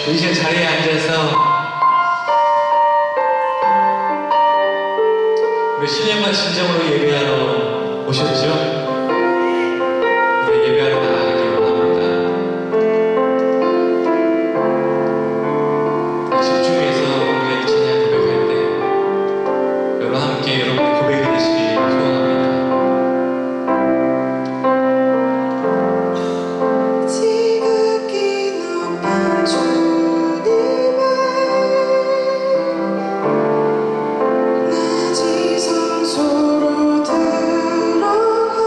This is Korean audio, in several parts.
이 시간 자리에 앉아서 몇십 년간 진정으로 예배하러 오셨죠? 우리 예배하러 나가기를 원합니다. 집중해서 우리가 이 찬양 고백할 때 여러분 함께 여러분의 고백이 되시길 소원합니다. 지극히 높은 주님의 낮이 성소로 들어가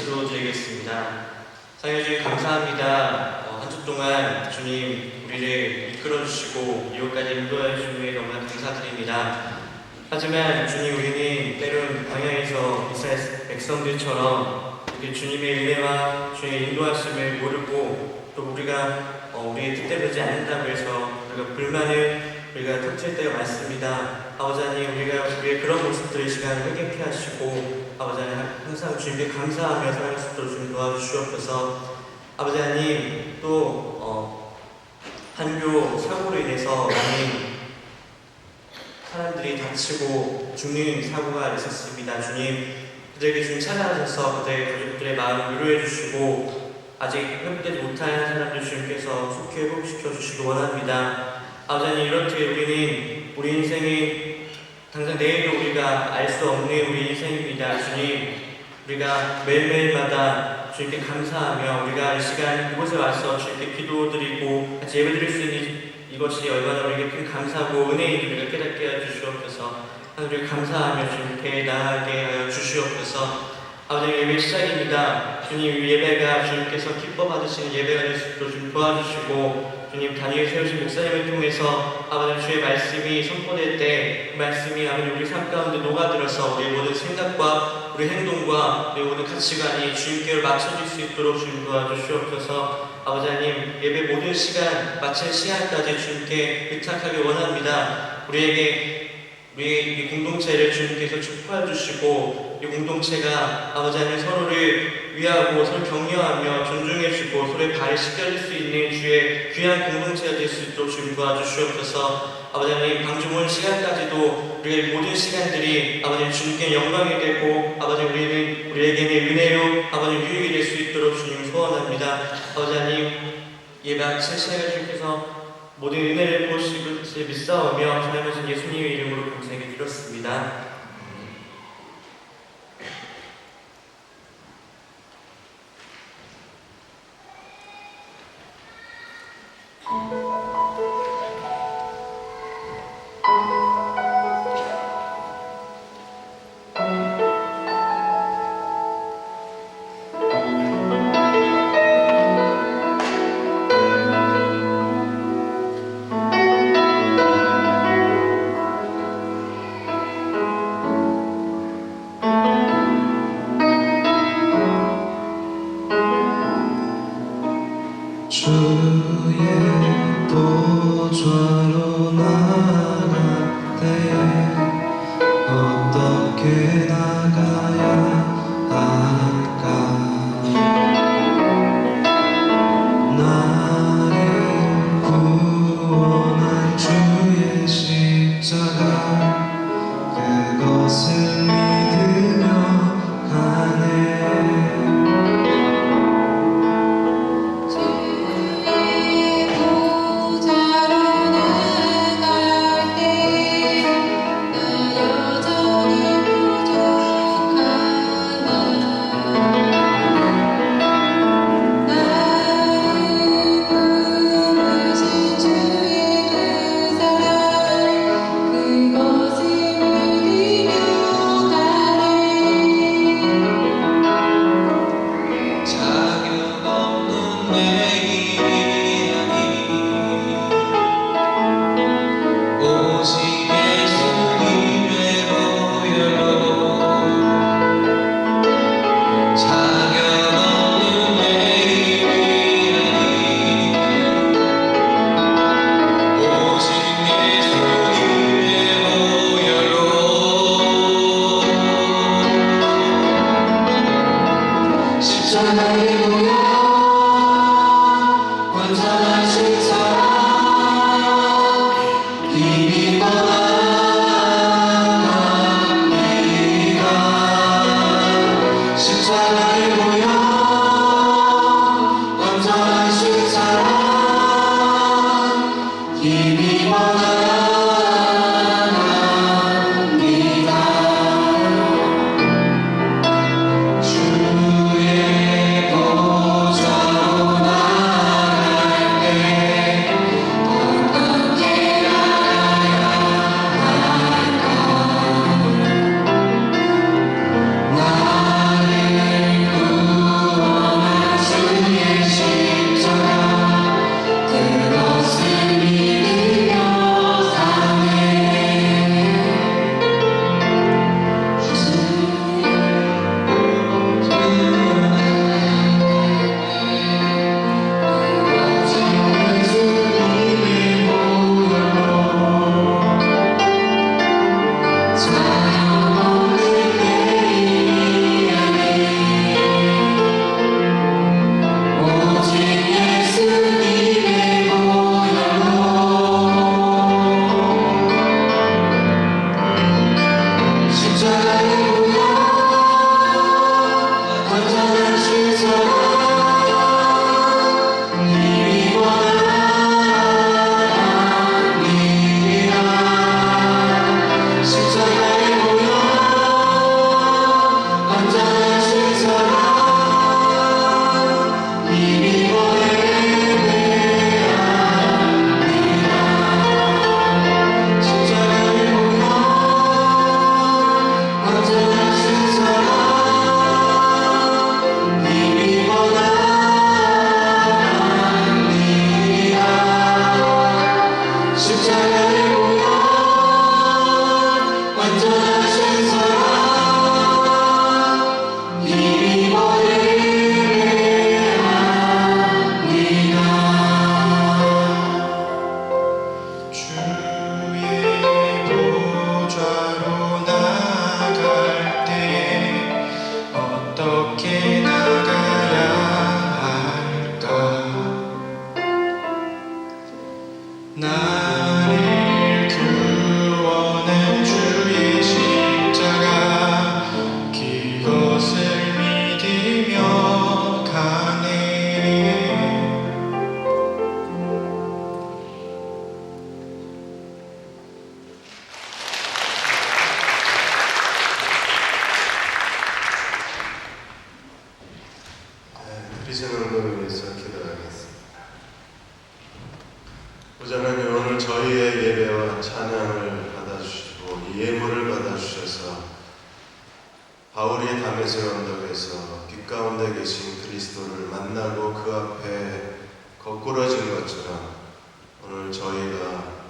기도드리겠습니다. 사랑해주님 감사합니다. 한 주 동안 주님 우리를 이끌어주시고 이곳까지 인도해 주시니 너무나 감사드립니다. 하지만 주님 우리는 때론 광야에서 이스라엘 백성들처럼 이렇게 주님의 은혜와 주님의 인도하심을 모르고 또 우리가 우리의 뜻대로 되지 않는다고 해서 우리가 불만을 우리가 터칠 때가 많습니다. 아버지 하나님 우리가 우리의 그런 모습들을 이 시간에 회개케 하시고 아버지 하나님 항상 주님께 감사하며 살아갈 수 있도록 주님 도와주시옵소서. 아버지 하나님 또 한교 사고로 인해서 많은 사람들이 다치고 죽는 사고가 있었습니다. 주님 그들에게 주님 찾아가셔서 그들의 가족들의 마음을 위로해 주시고 아직 회복되지 못한 사람들 주님께서 속히 회복시켜 주시기 원합니다. 아버지 하나님 이렇게 우리는 우리 인생이 당장 내일도 우리가 알 수 없는 우리 인생입니다. 주님 우리가 매일매일마다 주님께 감사하며 우리가 이 시간 이곳에 와서 주님께 기도드리고 같이 예배드릴 수 있는 이것이 얼마나 우리에게 큰 감사고 은혜인 우리가 깨닫게 하여 주시옵소서. 하나님 감사하며 주님께 나아가게 하여 주시옵소서. 아버지 예배 시작입니다. 주님 예배가 주님께서 기뻐 받으시는 예배가 될 수 있도록 좀 도와주시고 주님 단위에 세우신 목사님을 통해서 아버지 주의 말씀이 선포될 때 그 말씀이 아버지 우리 삶 가운데 녹아들어서 우리의 모든 생각과 우리 행동과 우리 모든 가치관이 주님께로 맞춰질 수 있도록 주님 도와주시옵소서. 아버지 하나님 예배 모든 시간 마칠 시간까지 주님께 의탁하기 원합니다. 우리에게 우리의 이 공동체를 주님께서 축복해 주시고 이 공동체가 아버지 하나님 서로를 위하고 서로 격려하며 존중해 주고 서로의 발을 씻겨줄 수 있는 주의 귀한 공동체가 될 수 있도록 주님 도와주시옵소서. 아버지 하나님 방중 온 시간까지도 우리의 모든 시간들이 아버지 주님께 영광이 되고 아버지 우리에게는 은혜요 아버지 유익이 될 수 있도록 주님 소원합니다. 아버지 하나님 예배 마칠 시간에 주님께서 모든 은혜를 보시고 믿사오며 살아계신 예수님의 이름으로 감사하게 드렸습니다. 주의 보좌로 나갈 때 어떻게 나가야 할까? 나를 구원한 주의 십자가 그것을 믿으며 가네. 주의 드리시는 걸 위해서 기도하겠습니다. 보자는 오늘 저희의 예배와 찬양을 받아주시고 이 예물을 받아주셔서 바울이 다메섹 언덕에서 빛 가운데 계신 그리스도를 만나고 그 앞에 거꾸러진 것처럼 오늘 저희가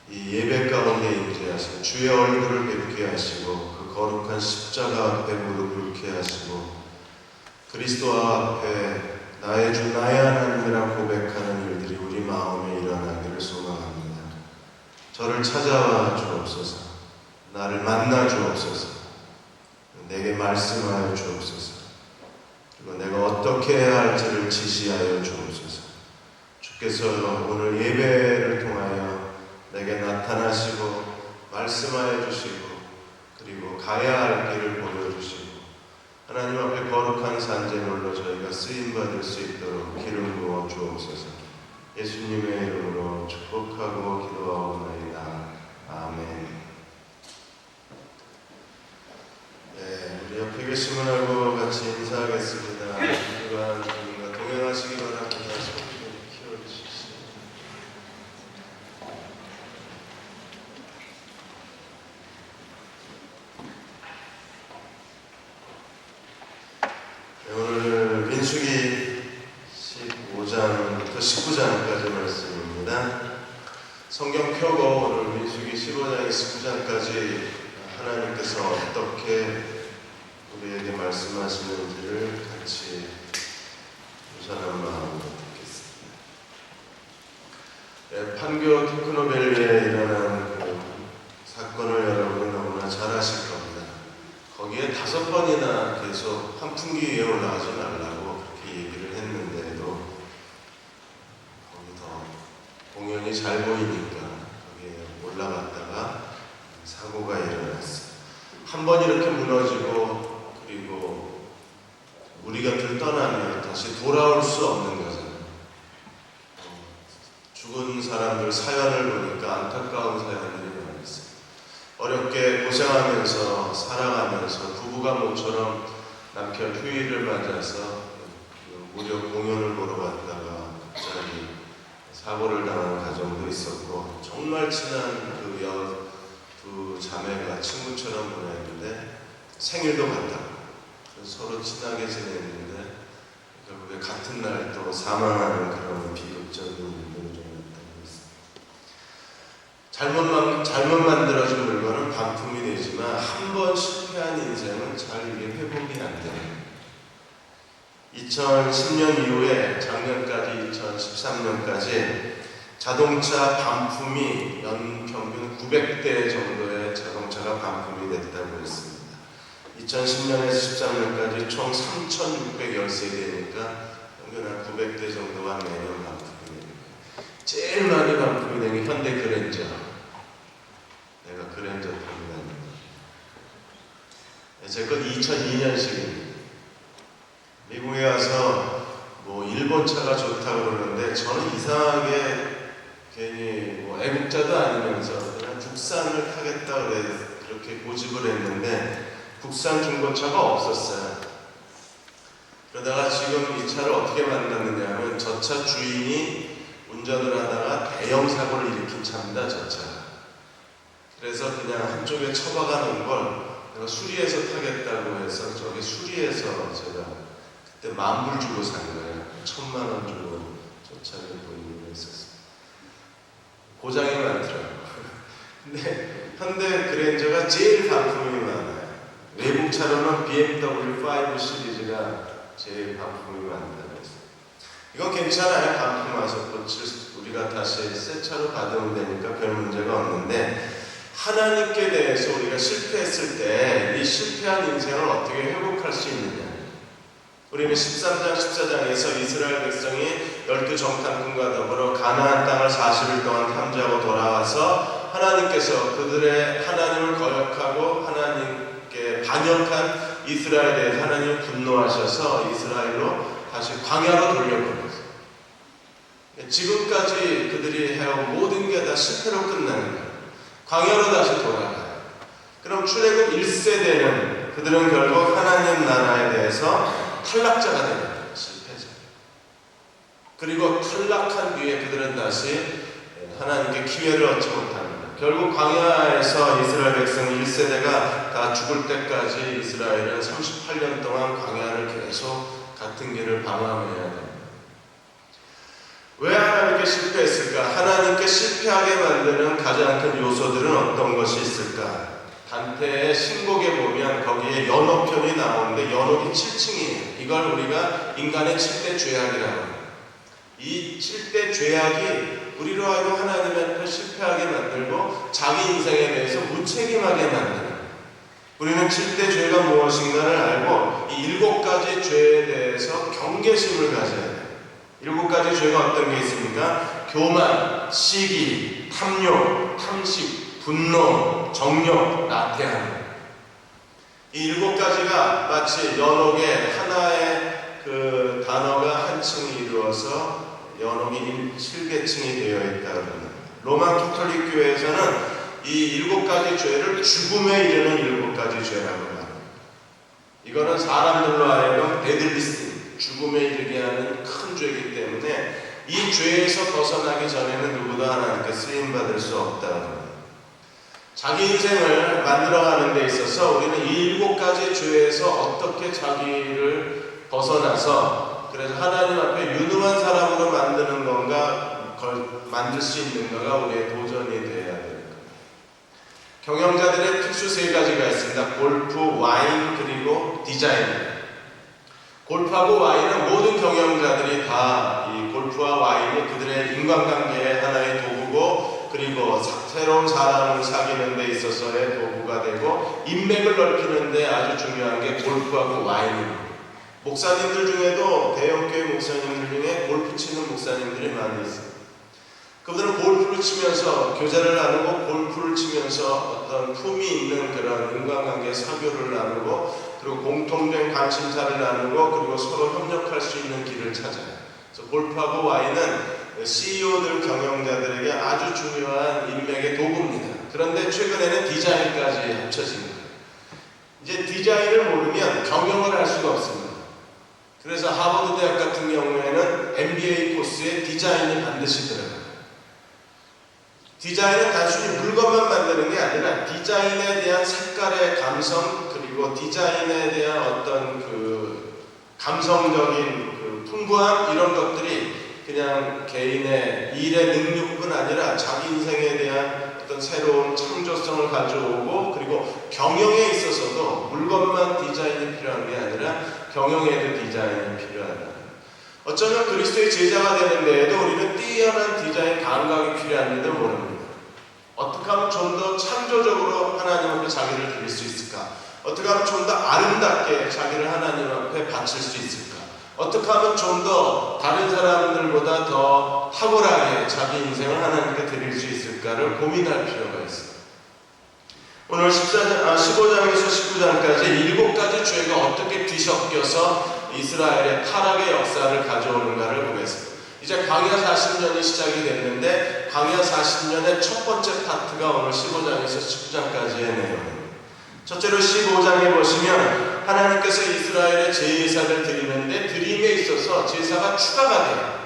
이 예배 가운데 임재하신 주의 얼굴을 뵙게 하시고 그 거룩한 십자가 앞에 무릎 꿇게 하시고 그리스도 앞에 나의 주 나의 하나님이라 고백하는 일들이 우리 마음에 일어나기를 소망합니다. 저를 찾아와 주옵소서. 나를 만나 주옵소서. 내게 말씀하여 주옵소서. 그리고 내가 어떻게 해야 할지를 지시하여 주옵소서. 주께서 오늘 예배를 통하여 내게 나타나시고 말씀하여 주시고 그리고 가야 할 길을 보여주시고 하나님 앞에 거룩한 산재물로 저희가 쓰임받을 수 있도록 기름 부어 주옵소서. 예수님의 이름으로 축복하고 기도하옵나이다. 아멘. 네, 우리 옆에 계신 분하고 같이 인사하겠습니다. 그간 우리가 동행하시기 바랍니다. 손좀 키워주십시오. 네, 오늘 민수기 15장부터 19장까지 말씀입니다. 성경 펴고 오늘 민수기 15장에 19장까지 하나님께서 어떻게 우리에게 말씀하시는지를 같이 우선한 마음으로 듣겠습니다. 네, 판교 테크노밸리에 일어난 그 사건을 여러분 너무나 잘 아실 겁니다. 거기에 5번이나 계속 환풍기 위에 올라가지 말라고 그렇게 얘기를 했는데도 거기 더 공연이 잘 보이니까 거기에 올라갔다가 사고가 일어났어요. 한 번 이렇게 무너지고 그리고 우리 곁을 떠나면 다시 돌아올 수 없는 거잖아요. 죽은 사람들 사연을 보니까 안타까운 사연들이 많이 있어요. 어렵게 고생하면서 살아가면서 부부가 모처럼 남편 휴일을 맞아서 무료 공연을 보러 갔다가 갑자기 사고를 당한 가정도 있었고 정말 친한 두 자매가 친구처럼 보냈는데 생일도 같다고 서로 친하게 지냈는데 결국에 같은 날 또 사망하는 그런 비극적인 일들이 일어났다고 했습니다. 잘못 만들어진 물건은 반품이 되지만 한 번 실패한 인생은 잘 이게 회복이 안 돼요. 2010년 이후에 작년까지 2013년까지 자동차 반품이 연평균 900대 정도의 자동차가 반품이 됐다고 했습니다. 2010년에서 13년까지 총 3,610세대니까 평균 한 900대 정도가 매년 반품이 됩니다. 제일 많이 반품이 된 게 현대 그랜저. 내가 그랜저 타고 다닙니다. 제 건 2002년식입니다. 미국에 와서 일본 차가 좋다고 그러는데 저는 이상하게 괜히 애국자도 아니면서 그냥 국산을 타겠다 그렇게 고집을 했는데 국산 중고차가 없었어요. 그러다가 지금 이 차를 어떻게 만났느냐 하면 저 차 주인이 운전을 하다가 대형 사고를 일으킨 차입니다. 저 차가. 그래서 그냥 한쪽에 처박아 놓은 걸 내가 수리해서 타겠다고 해서 저기 수리해서 제가 그때 10,000불 주고 산 거예요. 1,000만 원 주고 저 차를 보유를 했었어요. 고장이 많더라고요. 근데 현대 그랜저가 제일 반품이 많아요. 외국 차로는 BMW 5 시리즈가 제일 반품이 많다고 했어요. 이건 괜찮아요. 반품 와서 우리가 다시 새 차로 받으면 되니까 별 문제가 없는데 하나님께 대해서 우리가 실패했을 때 이 실패한 인생을 어떻게 회복할 수 있느냐. 우리는 13장 14장에서 이스라엘 백성이 12 정탐꾼과 더불어 가나안 땅을 40일 동안 탐지하고 돌아와서 하나님께서 그들의 하나님을 거역하고 하나님께 반역한 이스라엘에 대해 하나님이 분노하셔서 이스라엘로 다시 광야로 돌려보냈어요. 지금까지 그들이 해온 모든 게 다 실패로 끝나는 거예요. 광야로 다시 돌아가요. 그럼 출애굽 1세대는 그들은 결국 하나님 나라에 대해서 탈락자가 되는 거예요. 실패자. 그리고 탈락한 뒤에 그들은 다시 하나님께 기회를 얻지 못합니다. 결국 광야에서 이스라엘 백성 1세대가 다 죽을 때까지 이스라엘은 38년 동안 광야를 계속 같은 길을 방황해야 됩니다. 왜 하나님께 실패했을까? 하나님께 실패하게 만드는 가장 큰 요소들은 어떤 것이 있을까? 단테의 신곡에 보면 거기에 연옥편이 나오는데 연옥이 7층이에요. 이걸 우리가 인간의 7대 죄악이라고 해요. 이 7대 죄악이 우리로 하여금 하나님 앞에 실패하게 만들고 자기 인생에 대해서 무책임하게 만드는, 우리는 7대 죄가 무엇인가를 알고 이 7가지 죄에 대해서 경계심을 가져야 돼요. 7가지 죄가 어떤 게 있습니까? 교만, 시기, 탐욕, 탐식, 분노, 정욕, 나태함. 이 7가지가 마치 연옥의 하나의 그 단어가 한 층이 이루어서 연옥이 7계층이 되어 있다고 합니다. 로마 캐톨릭 교회에서는 이 7가지 죄를 죽음에 이르는 7가지 죄라고 합니다. 이거는 사람들로 하여금 데들리스, 죽음에 이르게 하는 큰 죄이기 때문에 이 죄에서 벗어나기 전에는 누구도 하나님께 쓰임받을 수 없다고 합니다. 자기 인생을 만들어가는 데 있어서 우리는 이 7가지 죄에서 어떻게 자기를 벗어나서 그래서 하나님 앞에 유능한 사람으로 만드는 건가, 만들 수 있는가가 우리의 도전이 되어야 됩니다. 경영자들의 특수 3가지가 있습니다. 골프, 와인, 그리고 디자인. 골프하고 와인은 모든 경영자들이 다 이 골프와 와인이 그들의 인간관계의 하나의 도구고, 그리고 새로운 사람을 사귀는 데 있어서의 도구가 되고, 인맥을 넓히는 데 아주 중요한 게 골프하고 와인입니다. 목사님들 중에도 대형교회 목사님들 중에 골프 치는 목사님들이 많이 있어요. 그들은 골프를 치면서 교제를 나누고 골프를 치면서 어떤 품이 있는 그런 인간관계 사교를 나누고 그리고 공통된 관심사를 나누고 그리고 서로 협력할 수 있는 길을 찾아요. 그래서 골프하고 와인은 CEO들 경영자들에게 아주 중요한 인맥의 도구입니다. 그런데 최근에는 디자인까지 합쳐진 거예요. 이제 디자인을 모르면 경영을 할 수가 없습니다. 그래서 하버드 대학 같은 경우에는 MBA 코스에 디자인이 반드시 들어가요. 디자인은 단순히 물건만 만드는 게 아니라 디자인에 대한 색깔의 감성, 그리고 디자인에 대한 어떤 그 감성적인 그 풍부함, 이런 것들이 그냥 개인의 일의 능력뿐 아니라 자기 인생에 대한 어떤 새로운 창조성을 가져오고, 그리고 경영에 있어서도 물건만 디자인이 필요한 게 아니라 경영에도 디자인이 필요하다. 어쩌면 그리스도의 제자가 되는 데에도 우리는 뛰어난 디자인 감각이 필요한지도 모릅니다. 어떻게 하면 좀 더 창조적으로 하나님 앞에 자기를 드릴 수 있을까? 어떻게 하면 좀 더 아름답게 자기를 하나님 앞에 바칠 수 있을까? 어떻게 하면 좀 더 다른 사람들보다 더 탁월하게 자기 인생을 하나님께 드릴 수 있을까를 고민할 필요가 있습니다. 오늘 15장에서 19장까지 7가지 죄가 어떻게 뒤섞여서 이스라엘의 타락의 역사를 가져오는가를 보겠습니다. 이제 광야 40년이 시작이 됐는데 광야 40년의 첫 번째 파트가 오늘 15장에서 19장까지의 내용입니다. 첫째로 15장에 보시면 하나님께서 이스라엘의 제사를 드리는데 드림에 있어서 제사가 추가가 돼요.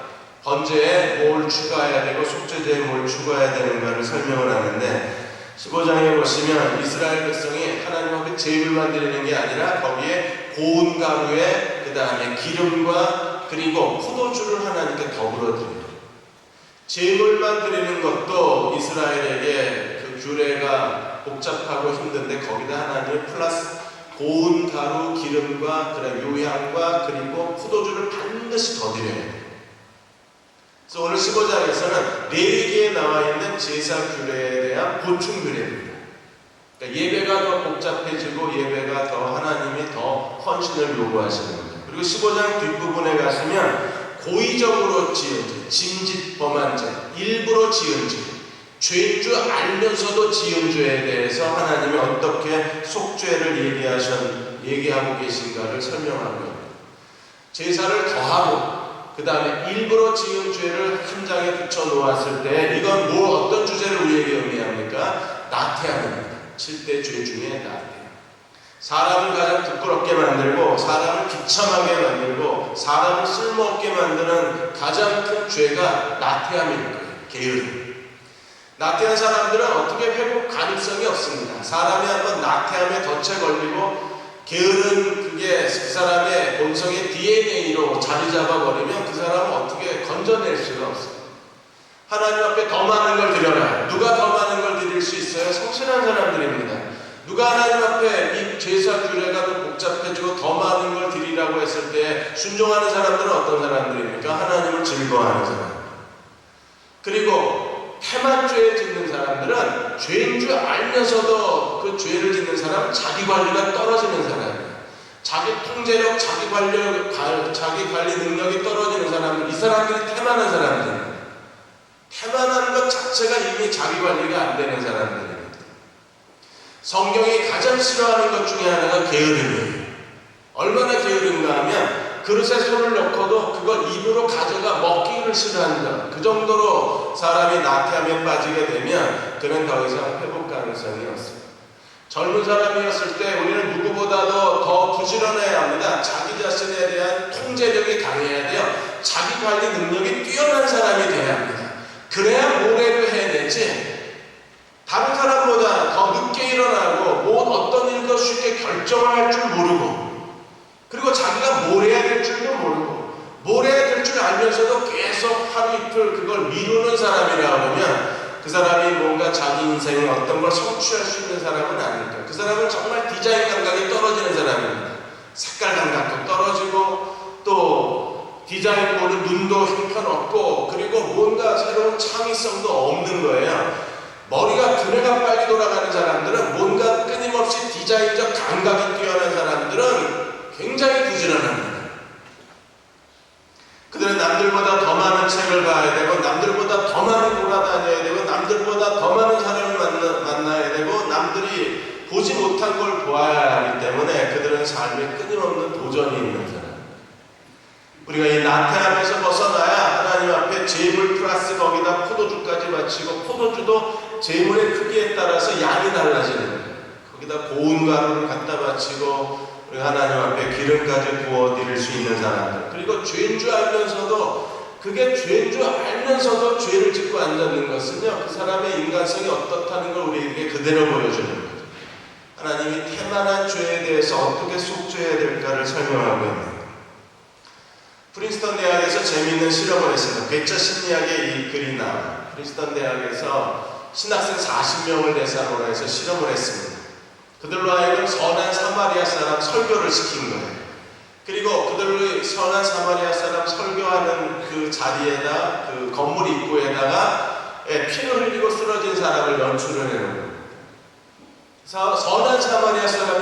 번제에 뭘 추가해야 되고 속죄제에 뭘 추가해야 되는가를 설명을 하는데 15장에 보시면 이스라엘 백성이 하나님 앞에 제물만 드리는 게 아니라 거기에 고운 가루에 그 다음에 기름과 그리고 포도주를 하나님께 더불어 드려요. 제물만 드리는 것도 이스라엘에게 그 규례가 복잡하고 힘든데 거기다 하나님이 플러스 고운 가루, 기름과 그래 요향과 그리고 포도주를 반드시 더 드려야 돼요. 그래서 오늘 15장에서는 레위기에 나와 있는 제사 규례에 대한 보충 규례입니다. 그러니까 예배가 더 복잡해지고 예배가 더 하나님이 더 헌신을 요구하시는 거예요. 그리고 15장 뒷부분에 가시면 고의적으로 지은 죄, 짐짓 범한 죄, 일부러 지은 죄, 죄인 줄 알면서도 지은 죄에 대해서 하나님이 어떻게 속죄를 얘기하고 계신가를 설명하고 있습니다. 제사를 더하고 그 다음에 일부러 지은 죄를 한 장에 붙여 놓았을 때 이건 어떤 주제를 우리에게 의미합니까? 나태함입니다. 7대 죄 중에 나태함. 사람을 가장 부끄럽게 만들고 사람을 비참하게 만들고 사람을 쓸모없게 만드는 가장 큰 죄가 나태함일 거예요. 게으름. 나태한 사람들은 어떻게 회복 가능성이 없습니다. 사람이 한번 나태함에 덫에 걸리고 게으른 그게 그 사람의 본성의 DNA로 자리 잡아버리면 그 사람은 어떻게 건져낼 수가 없어요. 하나님 앞에 더 많은 걸 드려라. 누가 더 많은 걸 드릴 수 있어요? 성실한 사람들입니다. 누가 하나님 앞에 이 제사 규례가 더 복잡해지고 더 많은 걸 드리라고 했을 때 순종하는 사람들은 어떤 사람들입니까? 하나님을 즐거워하는 사람. 그리고 태만죄에 짓는 사람들은 죄인 줄 알면서도 그 죄를 짓는 사람은 자기 관리가 떨어지는 사람이에요. 자기 통제력, 자기 관리 능력이 떨어지는 사람들, 이 사람들이 태만한 사람들입니다. 태만한 것 자체가 이미 자기 관리가 안 되는 사람들입니다. 성경이 가장 싫어하는 것 중에 하나가 게으름이에요. 얼마나 게으른가 하면 그릇에 손을 넣고도 그걸 입으로 가져가 먹기를 싫어한다. 그 정도로 사람이 나태함에 빠지게 되면 그는 더 이상 회복 가능성이 없습니다. 젊은 사람이었을 때 우리는 누구보다도 더 부지런해야 합니다. 자기 자신에 대한 통제력이 강해야 돼요. 자기 관리 능력이 뛰어난 사람이 돼야 합니다. 그래야 모래도 해내지. 다른 사람보다 더 늦게 일어나고 어떤 일도 쉽게 결정을 할 줄 모르고 그리고 자기가 뭘 해야 될 줄도 모르고 뭘 해야 될 줄 알면서도 계속 하루 이틀 그걸 미루는 사람이라 하면 그 사람이 뭔가 자기 인생에 어떤 걸 성취할 수 있는 사람은 아닐까. 그 사람은 정말 디자인 감각이 떨어지는 사람입니다. 색깔 감각도 떨어지고 또 디자인 보는 눈도 형편없고 그리고 뭔가 새로운 창의성도 없는 거예요. 머리가 두뇌가 빨리 돌아가는 사람들은 뭔가 끊임없이 디자인적 감각이 뛰어난 사람들은 굉장히 부지런합니다. 그들은 남들보다 더 많은 책을 봐야 되고 남들보다 더 많이 돌아다녀야 되고 남들보다 더 많은 사람을 만나야 되고 남들이 보지 못한 걸 보아야 하기 때문에 그들은 삶에 끊임없는 도전이 있는 사람. 우리가 이 나태함에서 벗어나야 하나님 앞에 재물 플러스 거기다 포도주까지 바치고 포도주도 재물의 크기에 따라서 양이 달라지는 거예요. 거기다 고운 가루를 갖다 바치고 우리 하나님 앞에 기름까지 부어드릴 수 있는 사람들. 그리고 죄인 줄 알면서도 그게 죄인 줄 알면서도 죄를 짓고 앉았는 것은요. 그 사람의 인간성이 어떻다는 걸 우리에게 그대로 보여주는 거죠. 하나님이 태만한 죄에 대해서 어떻게 속죄해야 될까를 설명하고 있는 거예요. 프린스턴 대학에서 재미있는 실험을 했습니다. 괴짜 심리학의 이 글이 나와요. 프린스턴 대학에서 신학생 40명을 대상으로 해서 실험을 했습니다. 그들로 하여금 선한 사마리아 사람 설교를 시킨 거예요. 그리고 그들로 선한 사마리아 사람 설교하는 그 자리에다 그 건물 입구에다가 피를 흘리고 쓰러진 사람을 연출을 해놓은 거예요. 선한 사마리아 사람의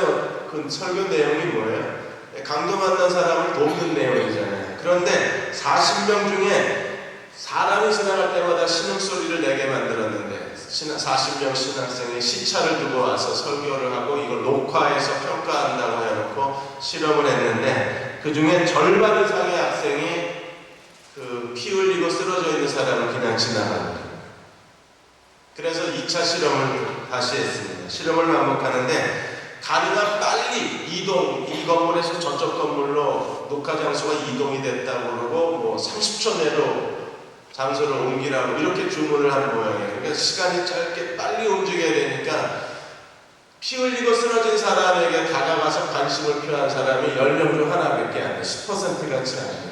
그 설교 내용이 뭐예요? 강도 만난 사람을 돕는 내용이잖아요. 그런데 40명 중에 사람이 지나갈 때마다 신음소리를 내게 만들었는데 40명 신학생이 시차를 두고 와서 설교를 하고 이걸 녹화해서 평가한다고 해놓고 실험을 했는데 그 중에 절반 이상의 학생이 그 피 흘리고 쓰러져 있는 사람을 그냥 지나갑니다. 그래서 2차 실험을 다시 했습니다. 실험을 반복하는데 가능한 빨리 이동, 이 건물에서 저쪽 건물로 녹화 장소가 이동이 됐다고 그러고 뭐 30초 내로 장소를 옮기라고 이렇게 주문을 한 모양이에요. 그러니까 시간이 짧게 빨리 움직여야 되니까 피 흘리고 쓰러진 사람에게 다가가서 관심을 표한 사람이 10명 중 하나밖에 안 돼. 10%가 채 안 돼.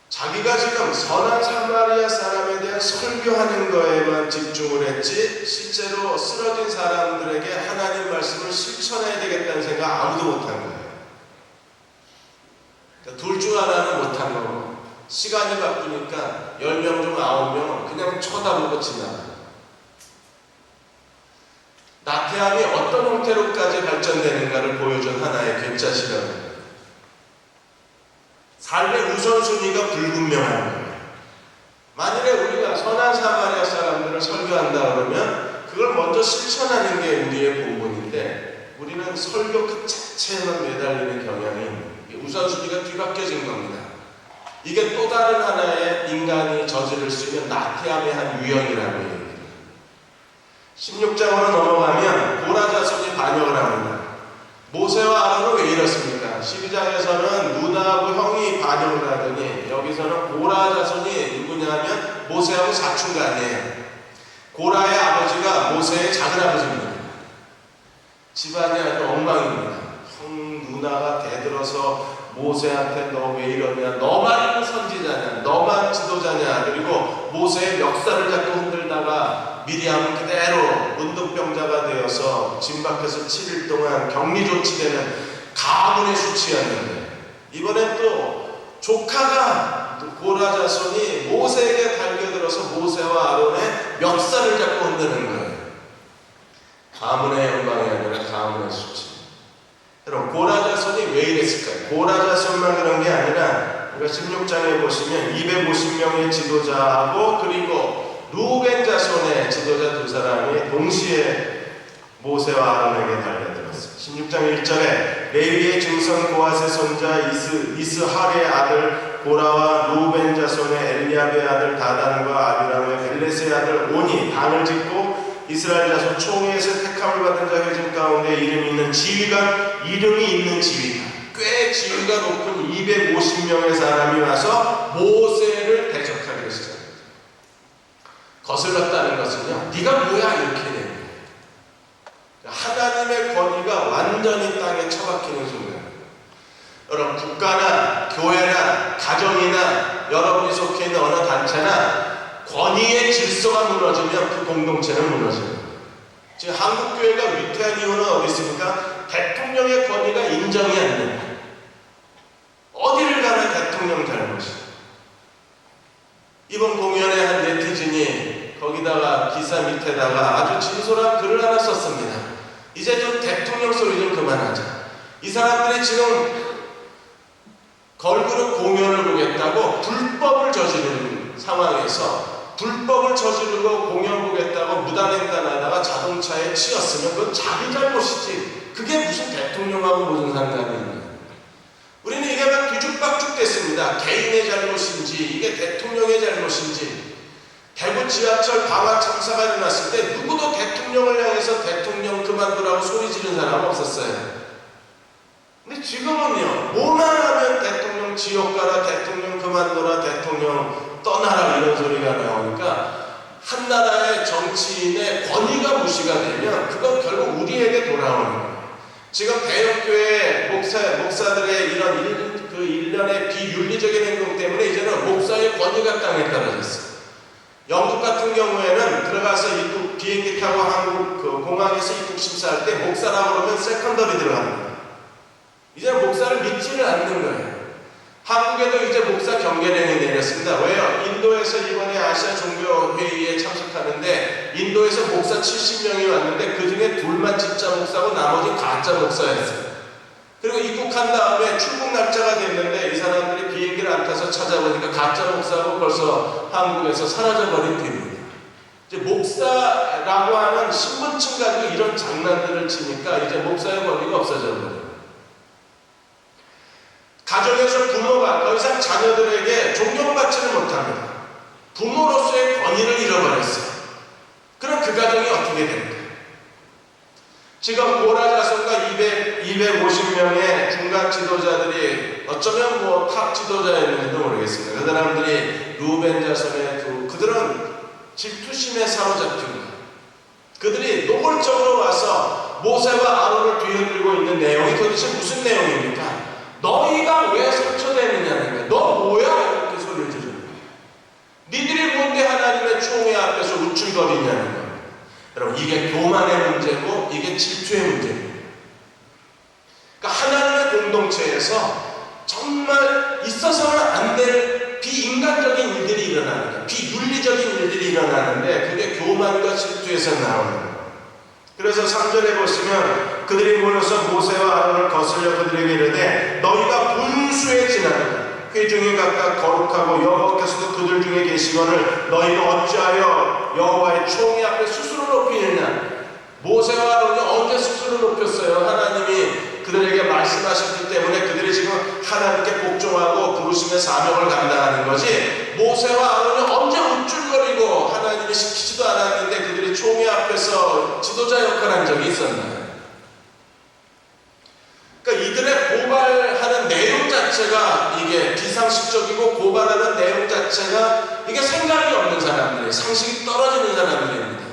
자기가 지금 선한 사마리아 사람에 대한 설교하는 거에만 집중을 했지 실제로 쓰러진 사람들에게 하나님 말씀을 실천해야 되겠다는 생각 아무도 못한 거예요. 그러니까 둘 중 하나는 못한 거고 시간이 바쁘니까 10명 중 9명은 그냥 쳐다보고 지나가요. 나태함이 어떤 형태로까지 발전되는가를 보여준 하나의 괴짜 실험입니다. 삶의 우선순위가 불분명한 거예요. 만일에 우리가 선한 사마리아 사람들을 설교한다 그러면 그걸 먼저 실천하는 게 우리의 본분인데 우리는 설교 그 자체에만 매달리는 경향이 있는 거예요. 우선순위가 뒤바뀌어진 겁니다. 이게 또 다른 하나의 인간이 저지를 수 있는 나태함의 한 유형이라고 얘기해요. 16장으로 넘어가면 고라 자손이 반역을 합니다. 모세와 아론은 왜 이렇습니까? 12장에서는 누나하고 형이 반역을 하더니 여기서는 고라 자손이 누구냐면 모세하고 사촌간이에요. 고라의 아버지가 모세의 작은아버지입니다. 집안이 아주 엉망입니다. 형 누나가 대들어서 모세한테 너 왜 이러냐, 너만 선지자냐, 너만 지도자냐, 그리고 모세의 멱살을 잡고 흔들다가 미리암은 그대로 문둥병자가 되어서 진 밖에서 7일 동안 격리 조치되는 가문의 수치였는데, 이번엔 또 조카가 고라 자손이 모세에게 달겨들어서 모세와 아론의 멱살을 잡고 흔드는 거예요. 가문의 영광이 아니라 가문의 수치. 여러분, 고라 자손이 왜 이랬을까요? 고라 자손만 그런 게 아니라 우리가 16장에 보시면 250명의 지도자하고 그리고 루벤 자손의 지도자 두 사람이 동시에 모세와 아론에게 달려들었어요. 16장 1절에 레위의 증손 고핫의 손자 이스하리의 아들 고라와 루벤 자손의 엘리압의 아들 다단과 아비람의 벨렛의 아들 온이 단을 짓고 이스라엘 자손 총회에서 택함을 받은 자 회중 가운데 이름이 있는 지휘관, 꽤 지위가 높은 250명의 사람이 와서 모세를 대적하기 시작합니다. 거슬렀다는 것은요, 네가 뭐야 이렇게 됩니다. 하나님의 권위가 완전히 땅에 처박히는 순간, 여러분, 국가나 교회나 가정이나 여러분이 속해 있는 어느 단체나 권위의 질서가 무너지면 그 공동체는 무너집니다. 지금 한국교회가 위태한 이유는 어디 있습니까? 대통령의 권위가 인정이 안 됩니다. 어디를 가나 대통령 잘못이. 이번 공연에 한 네티즌이 거기다가 기사 밑에다가 아주 진솔한 글을 하나 썼습니다. 이제 좀 대통령 소리 좀 그만하자. 이 사람들이 지금 걸그룹 공연을 보겠다고 불법을 저지르는 상황에서 불법을 저지르고 공연 보겠다고 무단횡단하다가 자동차에 치였으면 그건 자기 잘못이지, 그게 무슨 대통령하고 무슨 상관이 있냐. 우리는 이게 막 뒤죽박죽 됐습니다. 개인의 잘못인지 이게 대통령의 잘못인지. 대구 지하철 방화 참사가 일어났을 때 누구도 대통령을 향해서 대통령 그만두라고 소리 지른 사람 없었어요. 근데 지금은요, 뭐만 하면 대통령 지옥 가라, 대통령 그만둬라, 대통령 떠나라 이런 소리가 나오니까 한 나라의 정치인의 권위가 무시가 되면 그건 결국 우리에게 돌아오는 거예요. 지금 대형교회 목사들의 이런 일련의 비윤리적인 행동 때문에 이제는 목사의 권위가 땅에 떨어졌어요. 영국 같은 경우에는 들어가서 비행기 타고 한국 공항에서 입국 심사할 때 목사라고 그러면 세컨더리 들어갑니다. 이제 목사를 믿지를 않는 거예요. 한국에도 이제 목사 경계령이 내렸습니다. 왜요? 인도에서 이번에 아시아 종교회의에 참석하는데 인도에서 목사 70명이 왔는데 그 중에 둘만 진짜 목사고 나머지 가짜 목사였어요. 그리고 입국한 다음에 출국 날짜가 됐는데 이 사람들이 비행기를 안 타서 찾아보니까 가짜 목사고 벌써 한국에서 사라져버린 뒤입니다. 이제 목사라고 하는 신분증 가지고 이런 장난들을 치니까 이제 목사의 권위가 없어져 버려요. 가정에서 부모가 더 이상 자녀들에게 존경받지를 못합니다. 부모로서의 권위를 잃어버렸어요. 그럼 그 가정이 어떻게 됩니까? 지금 고라 자손과 250명의 중간 지도자들이 어쩌면 탑 지도자였는지도 모르겠습니다. 그 사람들이 루벤 자손의 그들은 질투심에 사로잡힙니다. 그들이 노골적으로 와서 모세와 아론을 뒤흔들고 있는 내용이 도대체 무슨 내용입니까? 너희가 왜 상처되느냐는 거야. 너 뭐야? 이렇게 소리를 지르는 거야. 니들이 뭔데 하나님의 총회 앞에서 우쭐거리냐는 거야. 여러분, 이게 교만의 문제고 이게 질투의 문제입니다. 그러니까 하나님의 공동체에서 정말 있어서는 안 될 비인간적인 일들이 일어나는 거야. 비윤리적인 일들이 일어나는데 그게 교만과 질투에서 나오는 거야. 그래서 3절에 보시면 그들이 모여서 모세와 아론을 거슬려 그들에게 이르되 너희가 분수에 지나는 회중이 각각 거룩하고 여호와께서도 그들 중에 계시거늘 너희가 어찌하여 여호와의 총회 앞에 스스로 높이느냐. 모세와 아론이 언제 스스로 높였어요? 하나님이 그들에게 말씀하셨기 때문에 그들이 지금 하나님께 복종하고 부르심의 사명을 감당하는 거지. 모세와 아론이 언제 우쭐거리고 하나님이 시키지도 않았는데 그들이 총회 앞에서 지도자 역할을 한 적이 있었나요? 그러니까 이들의 고발하는 내용 자체가 이게 비상식적이고 고발하는 내용 자체가 이게 생각이 없는 사람들이에요. 상식이 떨어지는 사람들입니다.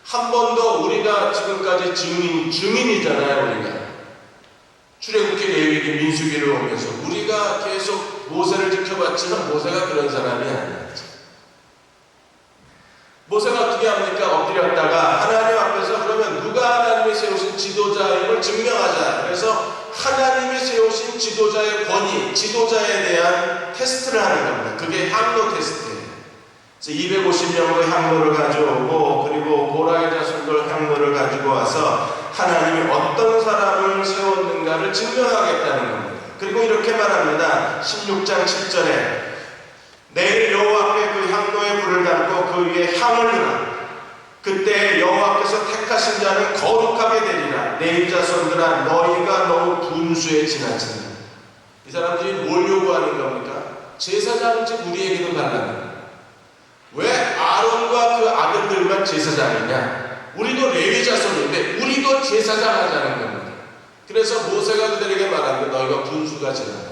한 번도 우리가 지금까지 증인이잖아요. 우리가 출애굽기, 레위기, 민수기를 오면서 우리가 계속 모세를 지켜봤지만 모세가 그런 사람이 아니었죠. 모세가 어떻게 합니까? 엎드렸다가 하나님 앞에서 그러면 누가 하나님이 세우신 지도자임을 증명하자. 그래서 하나님이 세우신 지도자의 권위, 지도자에 대한 테스트를 하는 겁니다. 그게 향로 테스트예요. 그래서 250명의 향로를 가져오고 그리고 고라의 자손들 향로를 가지고 와서 하나님이 어떤 사람을 세웠는가를 증명하겠다는 겁니다. 그리고 이렇게 말합니다. 16장 7절에 내일 여호와께 그 향로에 불을 담고 그 위에 향을 주라. 그때 여호와께서 택하신 자는 거룩하게 되리라. 내 자손들아 너희가 너무 분수에 지나친다. 이 사람들이 뭘 요구하는 겁니까? 제사장직 우리에게도 달라는. 왜 아론과 그 아들들만 제사장이냐? 우리도 레위 자손인데 우리도 제사장 하자는 겁니다. 그래서 모세가 그들에게 말한 거 너희가 분수가 지나다.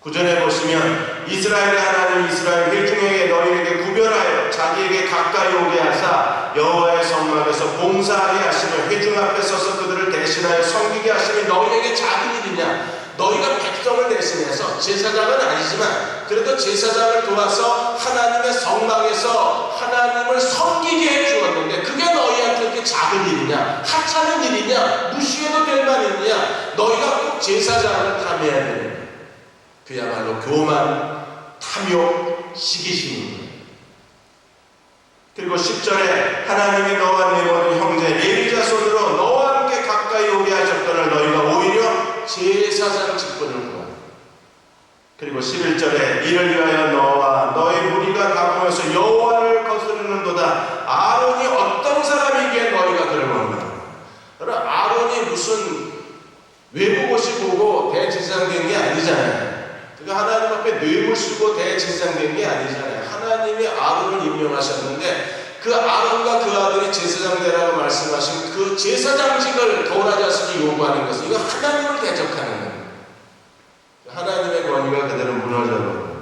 구절에 보시면 이스라엘의 하나님 이스라엘 회중에게 너희에게 구별하여 자기에게 가까이 오게 하사 여호와의 성막에서 봉사하게 하시며 회중 앞에 서서 그들을 대신하여 섬기게 하시니 너희에게 작은 일이냐? 너희가 백성을 대신해서 제사장은 아니지만 그래도 제사장을 도와서 하나님의 성막에서 하나님을 섬기게 해주었는데 그게 너희한테 그렇게 작은 일이냐? 하찮은 일이냐? 무시해도 될 말이냐? 너희가 꼭 제사장을 탐해야 되는 그야말로 교만, 탐욕, 시기심입니다. 그리고 10절에 하나님이 너와 네 모든 형제 레위 자손으로 너와 함께 가까이 오게 하셨거늘 너희가 오히려 제사장 직분을 구하라. 그리고 11절에 이를 위하여 너와 너의 무리가 가보면서 여호와를 거스르는도다. 아론이 어떤 사람이기에 너희가 그를 원하노라. 그러나 아론이 무슨 외부 곳이 보고 대제사장 된 게 아니잖아요. 그가 하나님 앞에 뇌물 쓰고 대제사장 된 게 아니잖아요. 하나님이 아론을 임명하셨는데 그 아론과 그 아들이 제사장 되라고 말씀하신 그 제사장직을 거울하 자손이 요구하는 것은 이거 하나님을 대적하는 겁니다. 하나님의 권위가 그대로 무너져버립니다.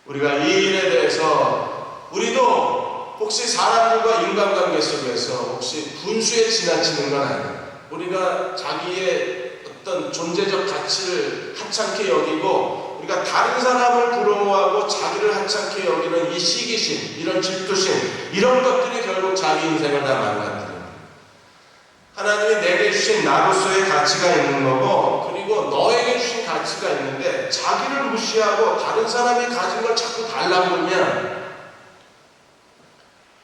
우리가 이 일에 대해서 우리도 혹시 사람들과 인간관계 속에서 혹시 분수에 지나치는 건 아니에요. 우리가 자기의 어떤 존재적 가치를 하찮게 여기고 우리가 다른 사람을 부러워하고 자기를 하찮게 여기는 이 시기심, 이런 질투심, 이런 것들이 결국 자기 인생을 다 망가뜨립니다. 하나님이 내게 주신 나로서의 가치가 있는 거고 그리고 너에게 주신 가치가 있는데 자기를 무시하고 다른 사람이 가진 걸 자꾸 달라고 하면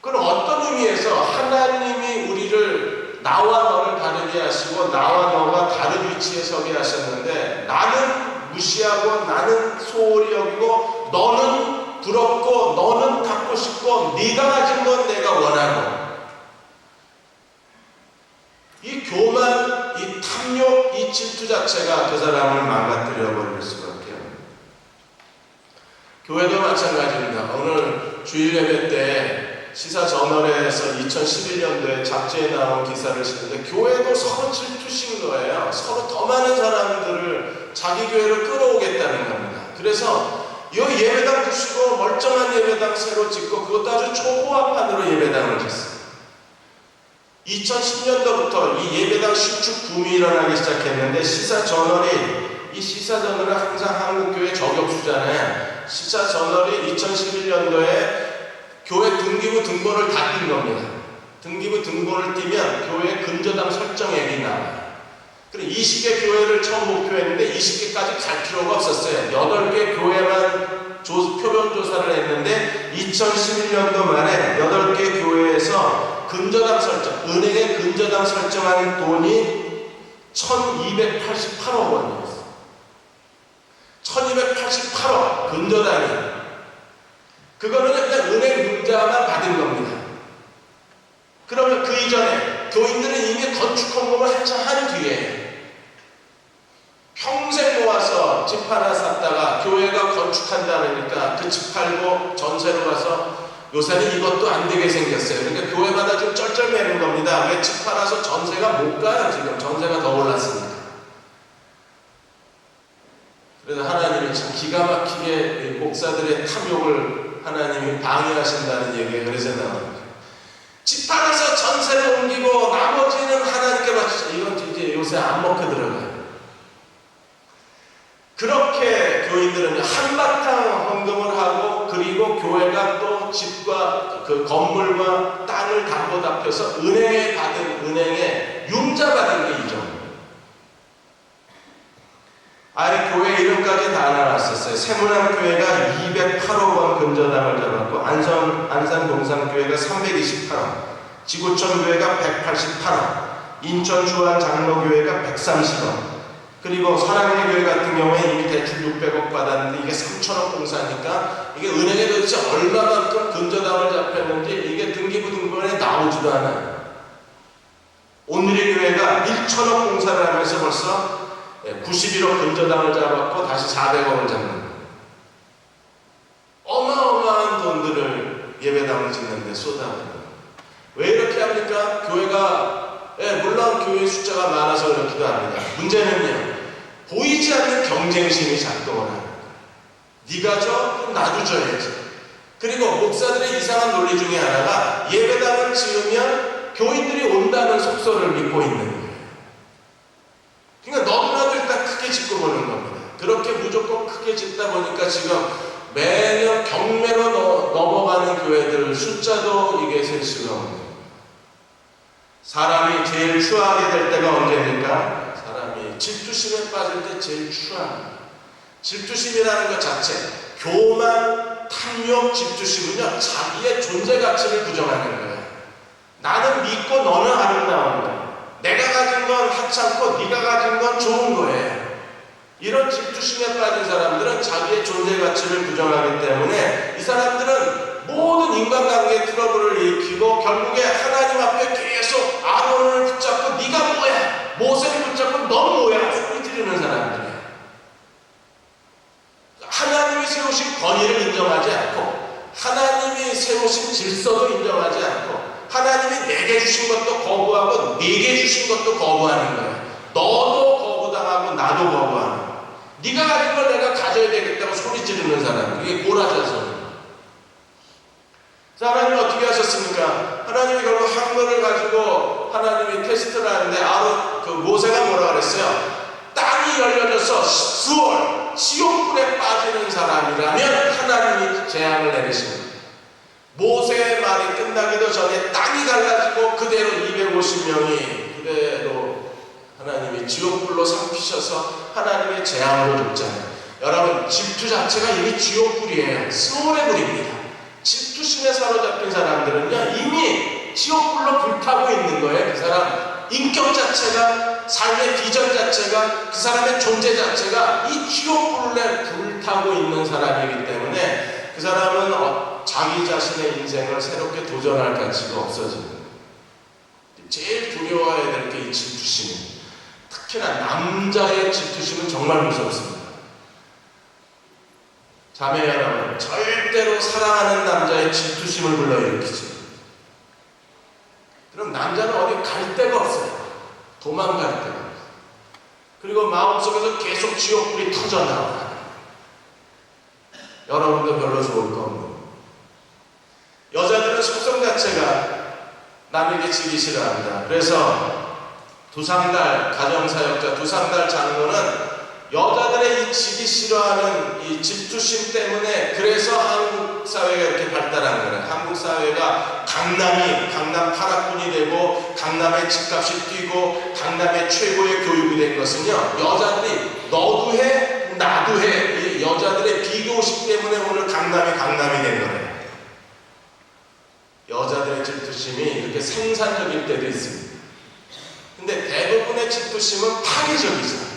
그럼 어떤 의미에서 하나님이 우리를 나와 너를 다르게 하시고 나와 너가 다른 위치에 서게 하셨는데 나는 무시하고 나는 소홀히 여기고 너는 부럽고 너는 갖고 싶고 네가 가진 건 내가 원하고 이 교만, 이 탐욕, 이 질투 자체가 그 사람을 망가뜨려 버릴 수밖에 없습니다. 교회도 마찬가지입니다. 오늘 주일 예배 때 시사저널에서 2011년도에 잡지에 나온 기사를 쓰는데 교회도 서로 질투신 거예요. 서로 더 많은 사람들을 자기 교회로 끌어오겠다는 겁니다. 그래서 이 예배당 부시고 멀쩡한 예배당 새로 짓고 그것도 아주 초호화판으로 예배당을 짓습니다. 2010년도부터 이 예배당 신축 붐이 일어나기 시작했는데 이 시사저널은 항상 한국교회 저격수잖아요. 시사저널이 2011년도에 교회 등기부 등본을 다 띈 겁니다. 등기부 등본을 띄면 교회 근저당 설정액이 나와요. 그리고 20개 교회를 처음 목표했는데 20개까지 갈 필요가 없었어요. 8개 교회만 표본 조사를 했는데 2011년도 말에 8개 교회에서 근저당 설정, 은행에 근저당 설정한 돈이 1288억 원이었어요. 1288억 근저당이. 그거는 그냥 은행 융자만 받은 겁니다. 그러면 그 이전에 교인들은 이미 건축 헌금을 한참 한 뒤에 평생 모아서 집 하나 샀다가 교회가 건축한다니까 그 집 팔고 전세로 가서 요새는 이것도 안 되게 생겼어요. 그러니까 교회마다 좀 쩔쩔매는 겁니다. 왜 집 팔아서 전세가 못 가요? 지금 전세가 더 올랐으니까. 그래서 하나님이 참 기가 막히게 목사들의 탐욕을 하나님이 방해하신다는 얘기가 그래서 나옵니다. 집 팔아서 전세를 옮기고 나머지는 하나님께 바치자. 이건 이제 요새 안 먹혀 들어가요. 그렇게 교인들은 한바탕 헌금을 하고 그리고 교회가 또 집과 그 건물과 땅을 담보답해서 은행에 받은 은행에 융자 받은 게 이 정도. 아예 교회 이름까지 다 나왔었어요. 세문안 교회가 208억 원 근저당을 잡았고 안산 동산교회가 328억, 지구촌 교회가 188억, 인천 주안 장로교회가 130억, 그리고 사랑의 교회 같은 경우에 이미 대출 600억 받았는데 이게 3천억 공사니까 이게 은행에 도대체 얼마만큼 근저당을 잡혔는지 이게 등기부등본에 나오지도 않아요. 온누리 교회가 1천억 공사를 하면서 벌써 91억 근저당을 잡았고 다시 400억을 잡는 거예요. 어마어마한 돈들을 예배당을 짓는데 쏟아내는 거예요. 왜 이렇게 합니까? 교회가 물론 교회 숫자가 많아서 그렇기도 합니다. 문제는요, 보이지 않는 경쟁심이 작동을 하는 거예요. 네가 줘? 그럼 나도 줘야지. 그리고 목사들의 이상한 논리 중에 하나가 예배당을 지으면 교인들이 온다는 속설을 믿고 있는 거예요. 그러니까 너도 나도 일단 크게 짓고 보는 겁니다. 그렇게 무조건 크게 짓다 보니까 지금 매년 경매로 넘어가는 교회들 숫자도 이게 셀 수가 없는 거예요. 사람이 제일 추하게 될 때가 언제입니까? 사람이 질투심에 빠질 때 제일 추합니다. 질투심이라는 것 자체, 교만, 탐욕, 질투심은요, 자기의 존재 가치를 부정하는 거예요. 나는 믿고 너는 아름다운 거야. 내가 가진 건 하찮고 네가 가진 건 좋은 거예요. 이런 질투심에 빠진 사람들은 자기의 존재 가치를 부정하기 때문에 이 사람들은 모든 인간관계 트러블을 일으키고 결국에 하나님 앞에 계속 아론을 붙잡고 네가 뭐야? 모세를 붙잡고 넌 뭐야? 소리 지르는 사람들이에요. 하나님이 세우신 권위를 인정하지 않고 하나님이 세우신 질서도 인정하지 않고 하나님이 내게 주신 것도 거부하고 네게 주신 것도 거부하는 거예요. 너도 거부당하고 나도 거부하는 거예요. 네가 가진 걸 내가 가져야 되겠다고 소리 지르는 사람, 그게 고라자손. 하나님이 어떻게 하셨습니까? 하나님이 결국 한글을 가지고 하나님이 테스트를 하는데 그 모세가 뭐라 그랬어요? 땅이 열려져서 수월, 지옥불에 빠지는 사람이라면 하나님이 재앙을 내리십니다. 모세의 말이 끝나기도 전에 땅이 갈라지고 그대로 250명이 그대로 하나님이 지옥불로 삼키셔서 하나님의 재앙으로 줬잖아요. 여러분, 질투 자체가 이미 지옥불이에요. 수월의 불입니다. 질투심에 사로잡힌 사람들은요, 이미 지옥불로 불타고 있는 거예요. 그 사람 인격 자체가, 삶의 비전 자체가, 그 사람의 존재 자체가 이 지옥불에 불타고 있는 사람이기 때문에 그 사람은 자기 자신의 인생을 새롭게 도전할 가치가 없어지는 거예요. 제일 두려워해야 될 게 이 질투심입니다. 특히나 남자의 질투심은 정말 무섭습니다. 자매 여러분, 절대로 사랑하는 남자의 질투심을 불러일으키지. 그럼 남자는 어디 갈 데가 없어요. 도망갈 데가 없어요. 그리고 마음속에서 계속 지옥불이 터져나와요. 여러분도 별로 좋을 거 없는. 여자들은 속성 자체가 남에게 지기 싫어합니다. 그래서 두상달 가정사역자 두상달 장로는 여자들의 이 지기 싫어하는 이 질투심 때문에 그래서 한국 사회가 이렇게 발달한 거예요. 한국 사회가 강남 파락군이 되고 강남의 집값이 뛰고 강남의 최고의 교육이 된 것은요, 여자들이 너도 해 나도 해, 이 여자들의 비교식 때문에 오늘 강남이 된 거예요. 여자들의 질투심이 이렇게 생산적일 때도 있습니다. 근데 대부분의 질투심은 파괴적이죠.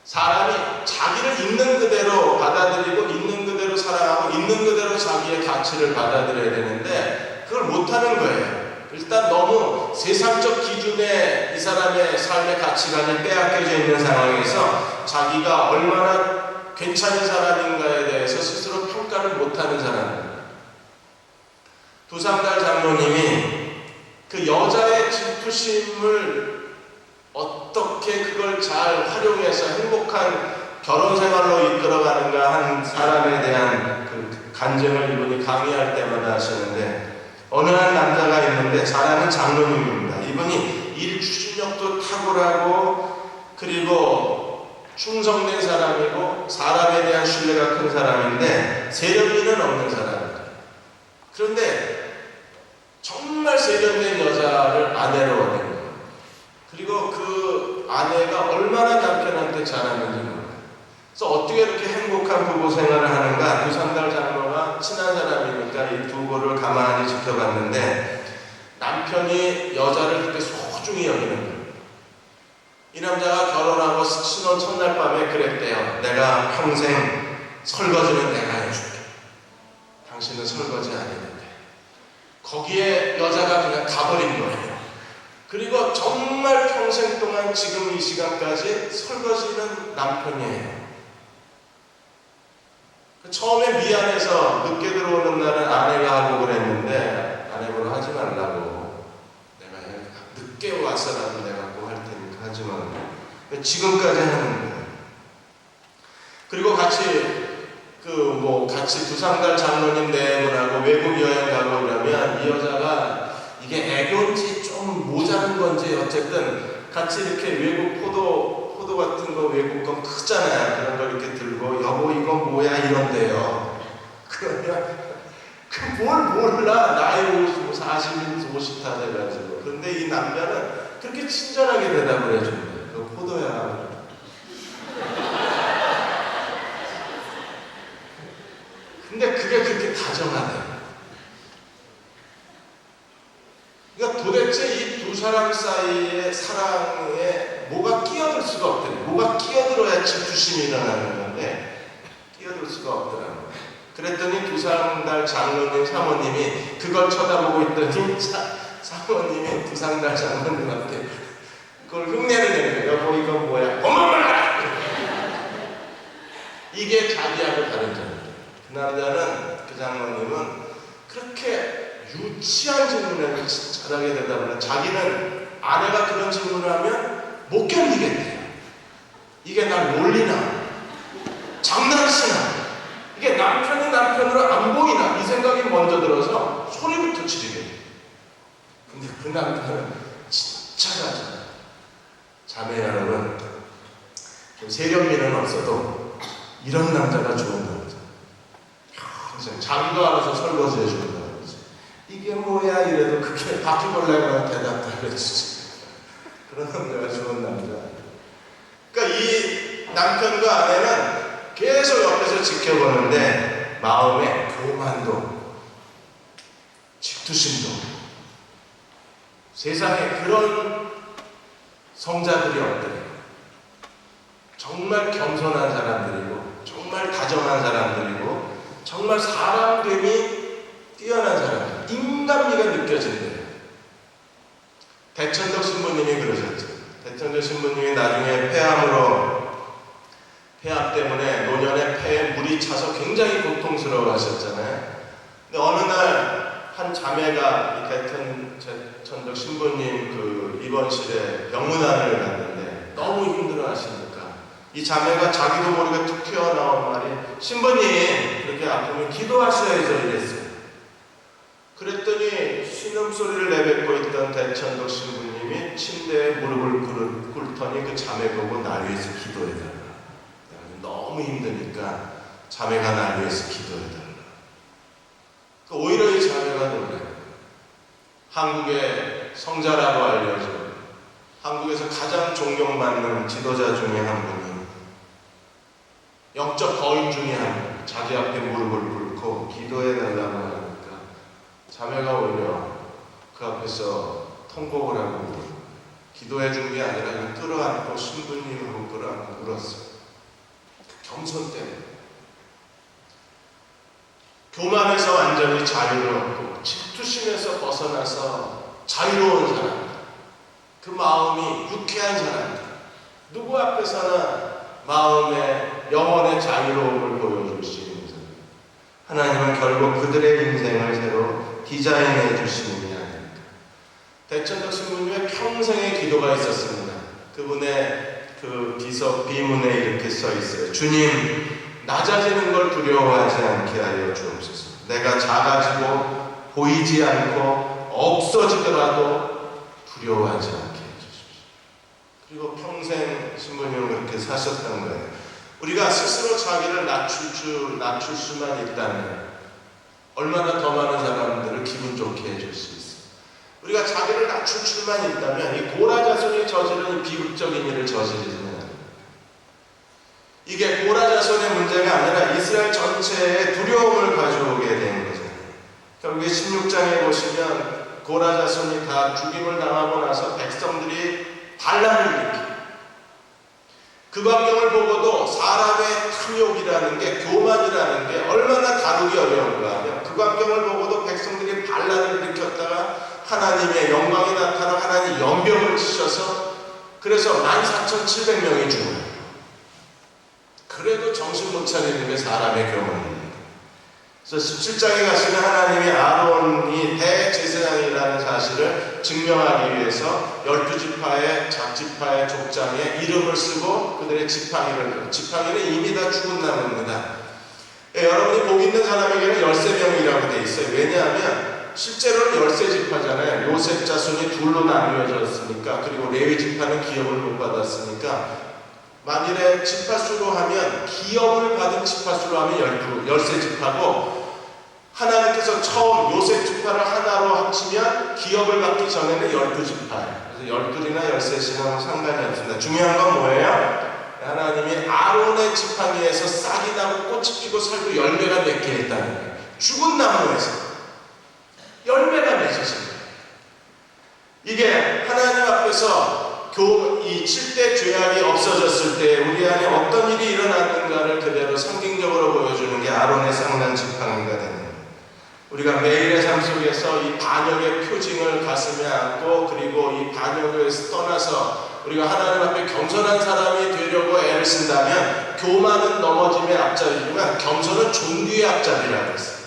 사람이 자기를 있는 그대로 받아들이고 있는 그대로 사랑하고 있는 그대로 자기의 가치를 받아들여야 되는데 그걸 못하는 거예요. 일단 너무 세상적 기준에 이 사람의 삶의 가치관이 빼앗겨져 있는 상황에서 자기가 얼마나 괜찮은 사람인가에 대해서 스스로 평가를 못하는 사람입니다. 두상달 장로님이 그 여자의 질투심을 어떻게 그걸 잘 활용해서 행복한 결혼 생활로 이끌어가는가 한 사람에 대한 그 간증을 이분이 강의할 때마다 하시는데, 어느 한 남자가 있는데 사람은 장로님입니다. 이분이 일 추진력도 탁월하고 그리고 충성된 사람이고 사람에 대한 신뢰가 큰 사람인데 세련미는 없는 사람입니다. 그런데 정말 세련된 여자를 아내로 얻은 거예요. 그리고 그 아내가 얼마나 남편한테 잘하는지 몰라요. 그래서 어떻게 이렇게 행복한 부부 생활을 하는가, 두상달 장로가 친한 사람이니까 이 두고를 가만히 지켜봤는데 남편이 여자를 그렇게 소중히 여기는 거예요. 이 남자가 결혼하고 신혼 첫날 밤에 그랬대요. 내가 평생 설거지는 내가 해줄게. 당신은 설거지 안 했는데. 거기에 여자가 그냥 가버린 거예요. 그리고 정말 평생 동안 지금 이 시간까지 설거지는 남편이에요. 처음에 미안해서 늦게 들어오는 날은 아내가 하고 그랬는데 아내분은 하지 말라고, 내가 늦게 와서라도 내가 꼭 할 테니까 하지 말라고. 지금까지 하는 거예요. 그리고 같이 같이 두상달 장로님 네 분하고 외국 여행 가고 그러면 이 여자가 이게 애교인지 좀 모자란 건지 어쨌든 같이 이렇게 외국 포도 같은 거 외국 건 크잖아요. 그런 걸 이렇게 들고 여보 이거 뭐야 이런데요. 그러면 뭘 몰라. 나이 40, 50다 돼가지고. 그런데 이 남자는 그렇게 친절하게 대답을 해준대요. 그 포도야. 근데 그게 그렇게 다정하대요. 그러니까 도대체 이 두 사람 사이의 사랑에 뭐가 끼어들 수가 없대요. 뭐가 끼어들어야 질투심이 일어나는 건데 끼어들 수가 없더라고요. 그랬더니 두상달 장로님 사모님이 그걸 쳐다보고 있더니 사모님이 두상달 장로님한테 그걸 흉내를 내는 거예요. 여보 이건 뭐야? 어머머라! 이게 자기하고 다른 점이에요. 그 남자는, 그 장로님은 그렇게 유치한 질문을 잘하게 되다 보니 자기는 아내가 그런 질문을 하면 못 견디겠대요. 이게 날 놀리나? 장난치나? 이게 남편이 남편으로 안 보이나? 이 생각이 먼저 들어서 소리부터 지르게 돼요. 근데 그 남편은 진짜 가잖아요. 자매 여러분, 세련미는 없어도 이런 남자가 좋은 남자. 평생 자기가 알아서 설거지 해주는 거지. 이게 뭐야 이래도 그게 바퀴벌레가 대답도 해주지. 그런 남자가 좋은 남자. 그러니까 이 남편과 아내는 계속 옆에서 지켜보는데 마음에 교만도 질투심도, 세상에 그런 성자들이 없더래요. 정말 겸손한 사람들이고 정말 다정한 사람들이고 정말 사람됨이 뛰어난 사람들, 인간미가 느껴진대요. 대천덕 신부님이 그러셨죠. 대천덕 신부님이 나중에 폐암 때문에 노년에 폐에 물이 차서 굉장히 고통스러워 하셨잖아요. 근데 어느 날 한 자매가 이 대천덕 신부님 그 입원실에 병문안을 갔는데 너무 힘들어 하시니까 이 자매가 자기도 모르게 툭 튀어나온 말이 신부님 그렇게 아프면 기도하셔야죠 이랬어요. 그랬더니 신음소리를 내뱉고 있던 대천덕 신부님이 침대에 무릎을 꿇더니 그 자매 보고 날 위해서 기도해달라. 너무 힘드니까 자매가 날 위해서 기도해달라. 오히려 이 자매가 놀래요. 한국의 성자라고 알려져 한국에서 가장 존경받는 지도자 중에 한 분이 영적 거인 중에 한 분, 자기 앞에 무릎을 꿇고 기도해달라고 하니까 자매가 오히려 그 앞에서 통곡을 하고 기도해 준 게 아니라 그냥 끌어안고 신부님을 끌어안고 울었어요. 겸손 때문에. 교만에서 완전히 자유를 얻고 질투심에서 벗어나서 자유로운 사람들, 그 마음이 유쾌한 사람들, 누구 앞에서나 마음의 영혼의 자유로움을 보여줄 수 있는 사람. 하나님은 결국 그들의 인생을 새로 디자인해 주시는 게 아닙니까? 대천적 신부님의 평생의 기도가 있었습니다. 그분의 그 비문에 이렇게 써 있어요. 주님, 낮아지는 걸 두려워하지 않게 하여 주옵소서. 내가 작아지고 보이지 않고 없어지더라도 두려워하지 않게 해주십시오. 그리고 평생 신부님은 그렇게 사셨던 거예요. 우리가 스스로 자기를 낮출 수만 있다면 얼마나 더 많은 사람들을 기분 좋게 해줄 수 있어요. 우리가 자기를 낮출 수만 있다면 이 고라자손이 저지른 이 비극적인 일을 저지르지는 않아요. 이게 고라자손의 문제가 아니라 이스라엘 전체에 두려움을 가져오게 된 거죠. 결국에 16장에 보시면 고라자손이 다 죽임을 당하고 나서 백성들이 반란을 일으키고 그 광경을 보고도 사람의 탐욕이라는 게, 교만이라는 게 얼마나 다루기 어려운가 하면 그 광경을 보고도 백성들이 반란을 일으켰다가 하나님의 영광이 나타나 하나님 연병을 치셔서 그래서 14,700명이 죽어요. 그래도 정신 못 차리는 게 사람의 교만입니다. 그래서 17장에 가시면 하나님이 아론이 대제사장이라는 사실을 증명하기 위해서 12지파의 작지파의 족장에 이름을 쓰고 그들의 지팡이는 이미 다 죽은 나무입니다. 여러분이 복 있는 사람에게는 13명이라고 돼 있어요. 왜냐하면 실제로는 13지파잖아요. 요셉 자손이 둘로 나뉘어졌으니까, 그리고 레위 지파는 기업을 못 받았으니까, 만일에 지파수로 하면, 기업을 받은 지파수로 하면 13지파고, 하나님께서 처음 요셉 지파를 하나로 합치면 기업을 받기 전에는 12지파예요. 그래서 12이나 13이나 상관이 없습니다. 중요한 건 뭐예요? 하나님이 아론의 지팡이에서 싹이 나고 꽃이 피고 살고 열매가 맺게 했다는 거예요. 죽은 나무에서 열매가 맺어집니다. 이게 하나님 앞에서 이 7대 죄악이 없어졌을 때 우리 안에 어떤 일이 일어났는가를 그대로 상징적으로 보여주는 게 아론의 쌍난 지팡이가 되는 거예요. 우리가 매일의 삶 속에서 이 반역의 표징을 가슴에 안고, 그리고 이 반역에서 떠나서 우리가 하나님 앞에 겸손한 사람이 되려고 애를 쓴다면, 교만은 넘어짐의 앞자리지만 겸손은 존귀의 앞자리라고 했어요.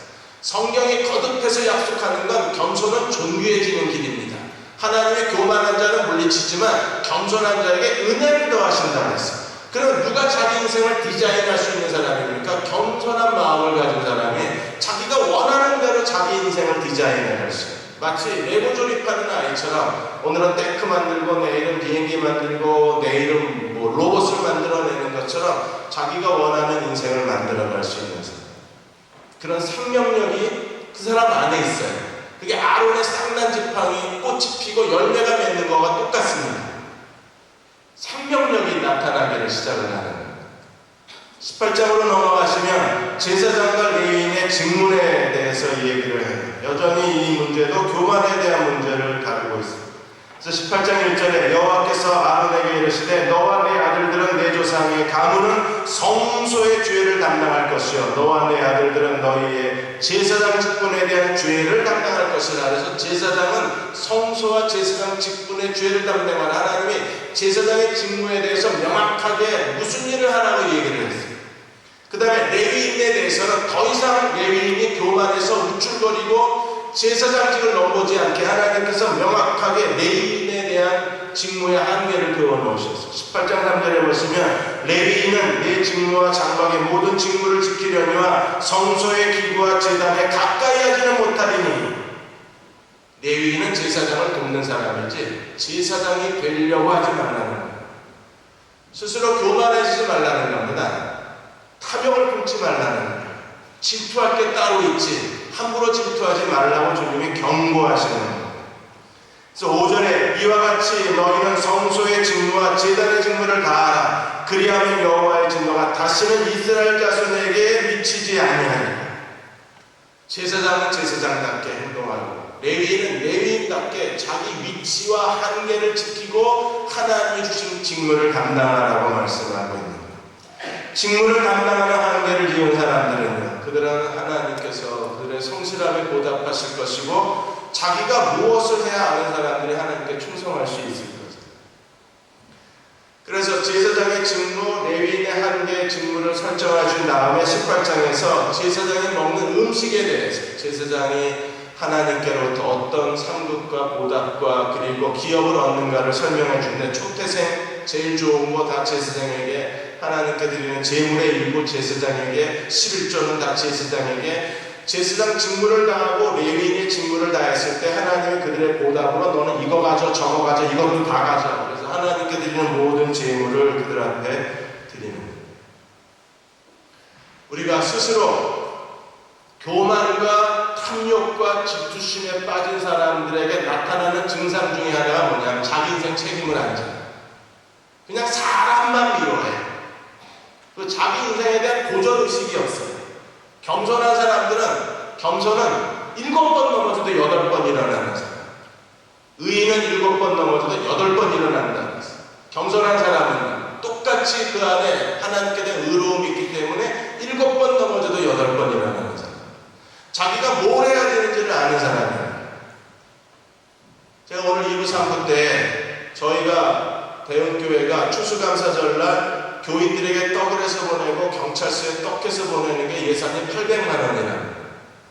성경이 거듭해서 약속하는 건 겸손은 존귀해지는 길입니다. 하나님의 교만한 자는 물리치지만 겸손한 자에게 은혜를 더하신다고 했어요. 그럼 누가 자기 인생을 디자인할 수 있는 사람입니까? 겸손한 마음을 가진 사람이 자기가 원하는 대로 자기 인생을 디자인할 수 있어요. 마치 레고 조립하는 아이처럼 오늘은 탱크 만들고 내일은 비행기 만들고 내일은 뭐 로봇을 만들어내는 것처럼 자기가 원하는 인생을 만들어갈 수 있는 사람. 그런 생명력이 그 사람 안에 있어요. 그게 아론의 쌍난 지팡이 꽃이 피고 열매가 맺는 거와 똑같습니다. 생명력이 나타나기를 시작을 하는 거예요. 18장으로 넘어가시면 제사장과 레위인의 직분에 대해서 얘기를 해요. 여전히 이 문제도 교만에 대한 문제를 다루고 있습니다. 그래서 18장 1절에 여호와께서 아론에게 이르시되 너와 네 아들들은 내 조상의 가문은 성소의 죄를 담당할 것이요 너와 네 아들들은 너희의 제사장 직분에 대한 죄를 담당할 것이라. 그래서 제사장은 성소와 제사장 직분의 죄를 담당하는, 하나님이 제사장의 직무에 대해서 명확하게 무슨 일을 하라고 얘기를 했어요. 그 다음에 레위인에 대해서는 더 이상 레위인이 교만해서 우쭐거리고 제사장직을 넘보지 않게 하나님께서 명확하게 레위인에 대한 직무의 한계를 그어놓으셨어요. 18장 3절에 보시면 레위인은 내 직무와 장막의 모든 직무를 지키려니와 성소의 기구와 제단에 가까이 하지는 못하리니. 레위인은 제사장을 돕는 사람이지 제사장이 되려고 하지 말라는 거예요. 스스로 교만해지지 말라는 겁니다. 탐욕을 품지 말라는 거예요. 질투할 게 따로 있지 함부로 질투하지 말라고 주님이 경고하시는 거예요. 그래서 5절에 이와 같이 너희는 성소의 직무와 제단의 직무를 다하라. 그리하면 여호와의 진노가 다시는 이스라엘 자손에게 미치지 아니하리라. 제사장은 제사장답게 행동하고 레위인은 레위인답게 자기 위치와 한계를 지키고 하나님이 주신 직무를 감당하라고 말씀하고 있는 거예요. 직무를 감당하는 한계를 지은 사람들은요, 그들은 하나님께서 그들의 성실함에 보답하실 것이고 자기가 무엇을 해야 아는 사람들이 하나님께 충성할 수 있을 거죠. 그래서 제사장의 직무, 레위인의 한 개의 직무를 설정해 준 다음에 18장에서 제사장이 먹는 음식에 대해서 제사장이 하나님께로부터 어떤 상급과 보답과 그리고 기업을 얻는가를 설명해 주는데 초태생 제일 좋은 거 다 제사장에게, 하나님께 드리는 제물의 일부 제사장에게, 11조는 다 제사장에게, 제사장 직무를 다하고 레위인의 직무를 다했을 때 하나님이 그들의 보답으로 너는 이거 가져 저거 가져 이것도 다 가져. 그래서 하나님께 드리는 모든 제물을 그들 앞에 드리는 거예요. 우리가 스스로 교만과 탐욕과 질투심에 빠진 사람들에게 나타나는 증상 중에 하나가 뭐냐면 자기 인생 책임을 안 져요. 그냥 사람만 미워해. 그 자기 인생에 대한 도전의식이 없어요. 겸손한 사람들은 겸손은 7번 넘어져도 8번 일어나는 사람. 의인은 7번 넘어져도 8번 일어난다는 것을. 겸손한 사람은 똑같이 그 안에 하나님께 대한 의로움이 있기 때문에 7번 넘어져도 8번 일어나는 사람. 자기가 뭘 해야 되는지를 아는 사람이에요. 제가 오늘 2부 3부 때 저희가 대형교회가 추수감사절날 교인들에게 떡을 해서 보내고 경찰서에 떡해서 보내는 게 예산이 800만 원이라.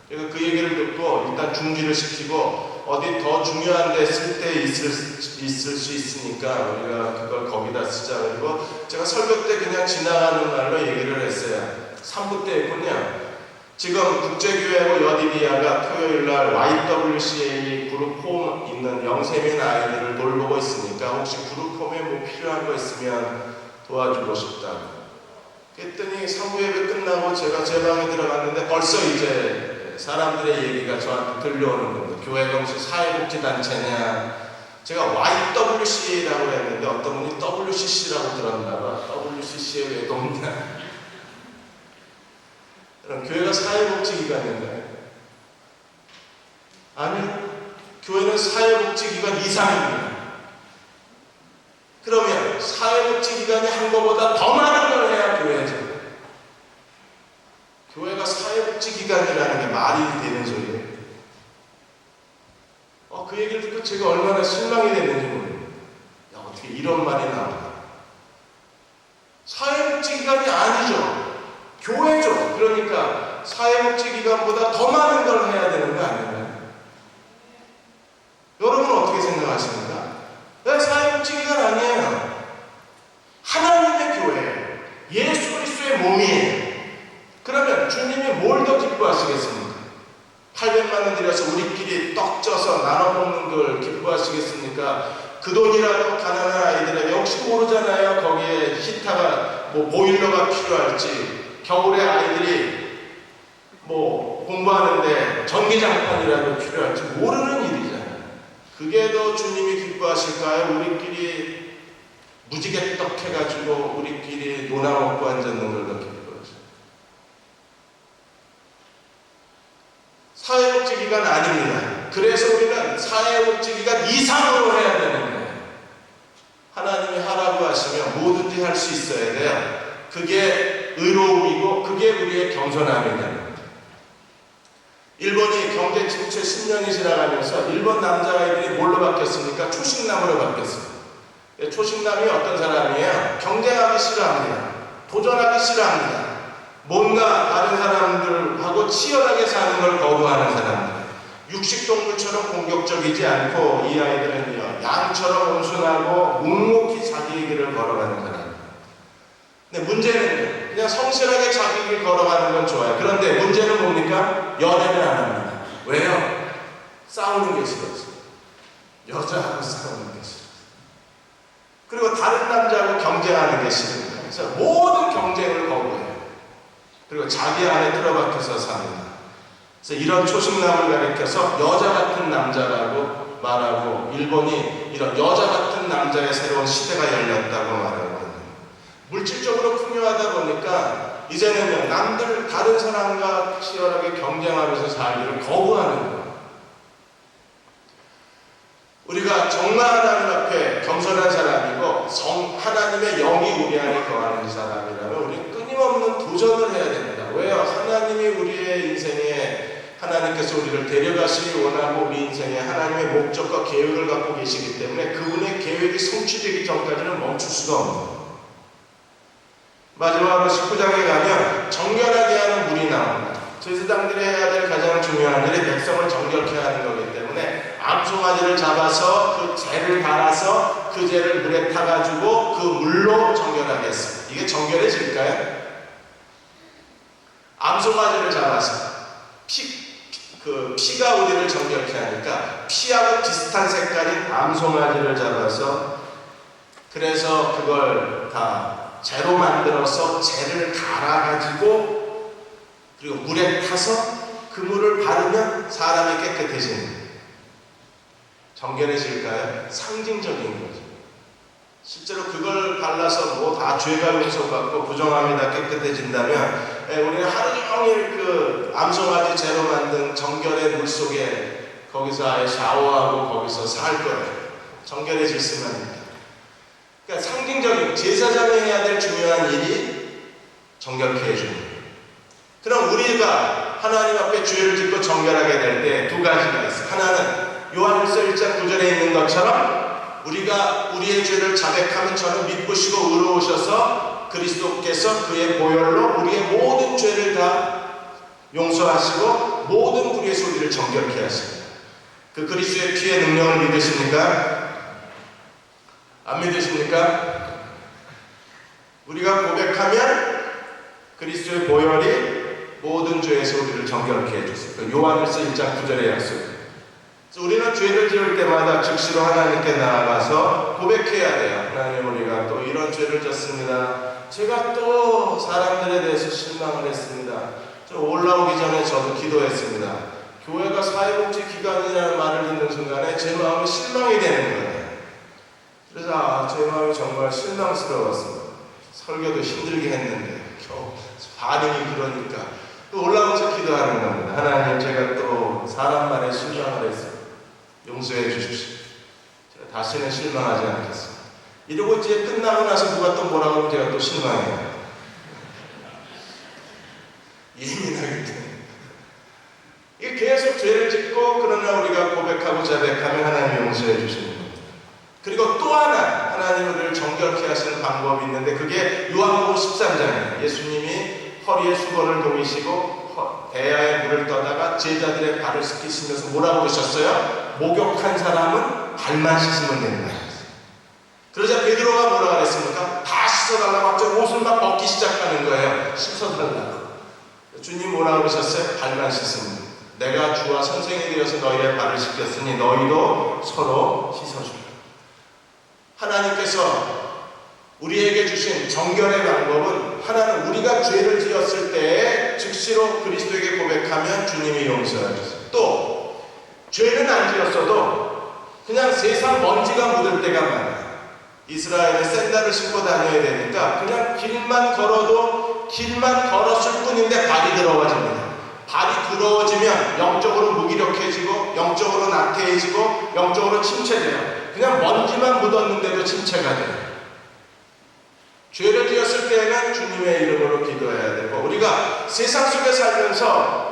그래서 그 얘기를 듣고 일단 중지를 시키고 어디 더 중요한 데 쓸 때 있을 수 있으니까 우리가 그걸 거기다 쓰자. 그리고 제가 설교 때 그냥 지나가는 말로 얘기를 했어요. 3부 때 했군요. 지금 국제교회하고 여디비아가 토요일날 YWCA 그룹홈 있는 영세민 아이들을 돌보고 있으니까 혹시 그룹홈에 뭐 필요한 거 있으면 도와주고 싶다고. 그랬더니 상부 예배 끝나고 제가 제 방에 들어갔는데 벌써 이제 사람들의 얘기가 저한테 들려오는 겁니다. 교회가 혹시 사회복지단체냐. 제가 YWCA라고 했는데 어떤 분이 WCC라고 들었나 봐. WCC에 왜 돕냐. 그럼 교회가 사회복지기관인가요? 아니요. 교회는 사회복지기관 이상입니다. 그러면 사회복지기관이 한 것보다 더 많은 걸 해야 교회죠. 교회가 사회복지기관이라는 게 말이 되는 소리예요. 그 얘기를 듣고 제가 얼마나 실망이 됐는지 모르겠어요. 야, 어떻게 이런 말이 나오나. 사회복지기관이 아니죠. 교회죠. 그러니까 사회복지기관보다 더 많은 걸 해야 되는 거 아닌가요? 여러분은 어떻게 생각하십니까? 네, 사회복지기관 아니에요. 하나님의 교회, 예수 그리스도의 몸이에요. 그러면 주님이 뭘 더 기뻐하시겠습니까? 800만 원 들여서 우리끼리 떡 쪄서 나눠 먹는 걸 기뻐하시겠습니까? 그 돈이라도 가난한 아이들에게 혹시 모르잖아요. 거기에 히터가 뭐 보일러가 필요할지, 겨울에 아이들이 뭐 공부하는데 전기장판이라도 필요할지 모르는 일이잖아요. 그게 더 주님이 기뻐하실까요? 우리끼리 무지개떡 해가지고 우리끼리 논아 먹고 앉았는 걸 더 기뻐하죠. 사회복지기관 아닙니다. 그래서 우리는 사회복지기관 이상으로 해야 되는 거예요. 하나님이 하라고 하시면 뭐든지 할 수 있어야 돼요. 그게 의로움이고 그게 우리의 겸손함이다. 일본이 경제 침체 10년이 지나가면서 일본 남자아이들이 뭘로 바뀌었습니까? 초식남으로 바뀌었습니다. 초식남이 어떤 사람이에요? 경쟁하기 싫어합니다. 도전하기 싫어합니다. 뭔가 다른 사람들하고 치열하게 사는 걸 거부하는 사람들. 육식동물처럼 공격적이지 않고 이 아이들은요, 양처럼 온순하고 묵묵히 자기의 길을 걸어가는 사람. 근데 문제는 그냥 성실하게 자기 길 걸어가는 건 좋아요. 그런데 문제는 뭡니까? 연애를 안 합니다. 왜요? 싸우는 게 싫어서. 여자하고 싸우는 게 싫어서. 그리고 다른 남자하고 경쟁하는 게 싫습니다. 그래서 모든 경쟁을 거부해요. 그리고 자기 안에 틀어박혀서 삽니다. 그래서 이런 초식남을 가리켜서 여자 같은 남자라고 말하고, 일본이 이런 여자 같은 남자의 새로운 시대가 열렸다고 말하거든요. 물질적으로 풍요하다 보니까 이제는 남들 다른 사람과 치열하게 경쟁하면서 살기를 거부하는 거예요. 우리가 정말 하나님 앞에 겸손한 사람이고 하나님의 영이 우리 안에 거하는 사람이라면 우리는 끊임없는 도전을 해야 됩니다. 왜요? 하나님이 우리의 인생에 하나님께서 우리를 데려가시기 원하고 우리 인생에 하나님의 목적과 계획을 갖고 계시기 때문에 그분의 계획이 성취되기 전까지는 멈출 수가 없는 거예요. 마지막으로 19장에 가면 정결하게 하는 물이 나옵니다. 제사장들이 해야 될 가장 중요한 일이 백성을 정결케 하는 거기 때문에 암송아지를 잡아서 그 재를 갈아서 그 재를 물에 타가지고 그 물로 정결하게 했습니다. 이게 정결해질까요? 암송아지를 잡아서 피가 우리를 정결케 하니까 피하고 비슷한 색깔인 암송아지를 잡아서 그래서 그걸 다 재로 만들어서 재를 갈아가지고 그리고 물에 타서 그 물을 바르면 사람이 깨끗해지는 거예요. 정결해질까요? 상징적인 거죠. 실제로 그걸 발라서 뭐 다 죄가 용서받고 부정함이 다 깨끗해진다면 우리는 하루 종일 그 암송아지 재로 만든 정결의 물 속에 거기서 아예 샤워하고 거기서 살 거예요. 정결해질 수만 있다. 그러니까 상징적인 제사장이 해야 될 중요한 일이 정결케 해주는 거예요. 그럼 우리가 하나님 앞에 죄를 짓고 정결하게 될 때 두 가지가 있어요. 하나는 요한일서 1장 9절에 있는 것처럼 우리가 우리의 죄를 자백하면 저는 믿으시고 의로우셔서 그리스도께서 그의 보혈로 우리의 모든 죄를 다 용서하시고 모든 불의에서 우리를 정결케 하십니다. 그 그리스도의 피의 능력을 믿으십니까? 안 믿으십니까? 우리가 고백하면 그리스도의 보혈이 모든 죄에서 우리를 정결케 해주세요. 요한일서 1장 9절의 약속. 우리는 죄를 지을 때마다 즉시로 하나님께 나아가서 고백해야 돼요. 하나님, 우리가 또 이런 죄를 졌습니다. 제가 또 사람들에 대해서 실망을 했습니다. 저 올라오기 전에 저도 기도했습니다. 교회가 사회복지 기관이라는 말을 듣는 순간에 제 마음이 실망이 되는 거예요. 그래서 제 마음이 정말 실망스러웠습니다. 설교도 힘들게 했는데 겨우 반응이 그러니까 또 올라오면서 기도하는 겁니다. 하나님, 제가 또 사람 말에 실망을 했습니다. 용서해 주십시오. 제가 다시는 실망하지 않겠습니다. 이러고 이제 끝나고 나서 누가 또 뭐라고 하면 제가 또 실망해요. 예민하기 때문에. 이게 계속 죄를 짓고 그러나 우리가 고백하고 자백하면 하나님 용서해 주시는 겁니다. 그리고 또 하나 하나님 우리를 정결케 하시는 방법이 있는데 그게 요한복음 13장이에요. 예수님이 허리에 수건을 동이시고 대야에 물을 떠다가 제자들의 발을 씻기시면서 뭐라고 그러셨어요? 목욕한 사람은 발만 씻으면 된다. 그러자 베드로가 뭐라고 그랬습니까? 다 씻어달라고 갑자기 옷을 막 벗기 시작하는 거예요. 씻어달라고. 주님 뭐라고 그러셨어요? 발만 씻으면 내가 주와 선생이 되어서 너희의 발을 씻겼으니 너희도 서로 씻어주라. 하나님께서 우리에게 주신 정결의 방법은 하나는 우리가 죄를 지었을 때에 즉시로 그리스도에게 고백하면 주님이 용서해 주세요. 또 죄는 안 지었어도 그냥 세상 먼지가 묻을 때가 많아요. 이스라엘은 샌들을 신고 다녀야 되니까 그냥 길만 걸었을 뿐인데 발이 더러워집니다. 발이 더러워지면 영적으로 무기력해지고 영적으로 나태해지고 영적으로 침체돼요. 그냥 먼지만 묻었는데도 침체가 돼요. 죄를 지었을 때에는 주님의 이름으로 기도해야 되고 우리가 세상 속에 살면서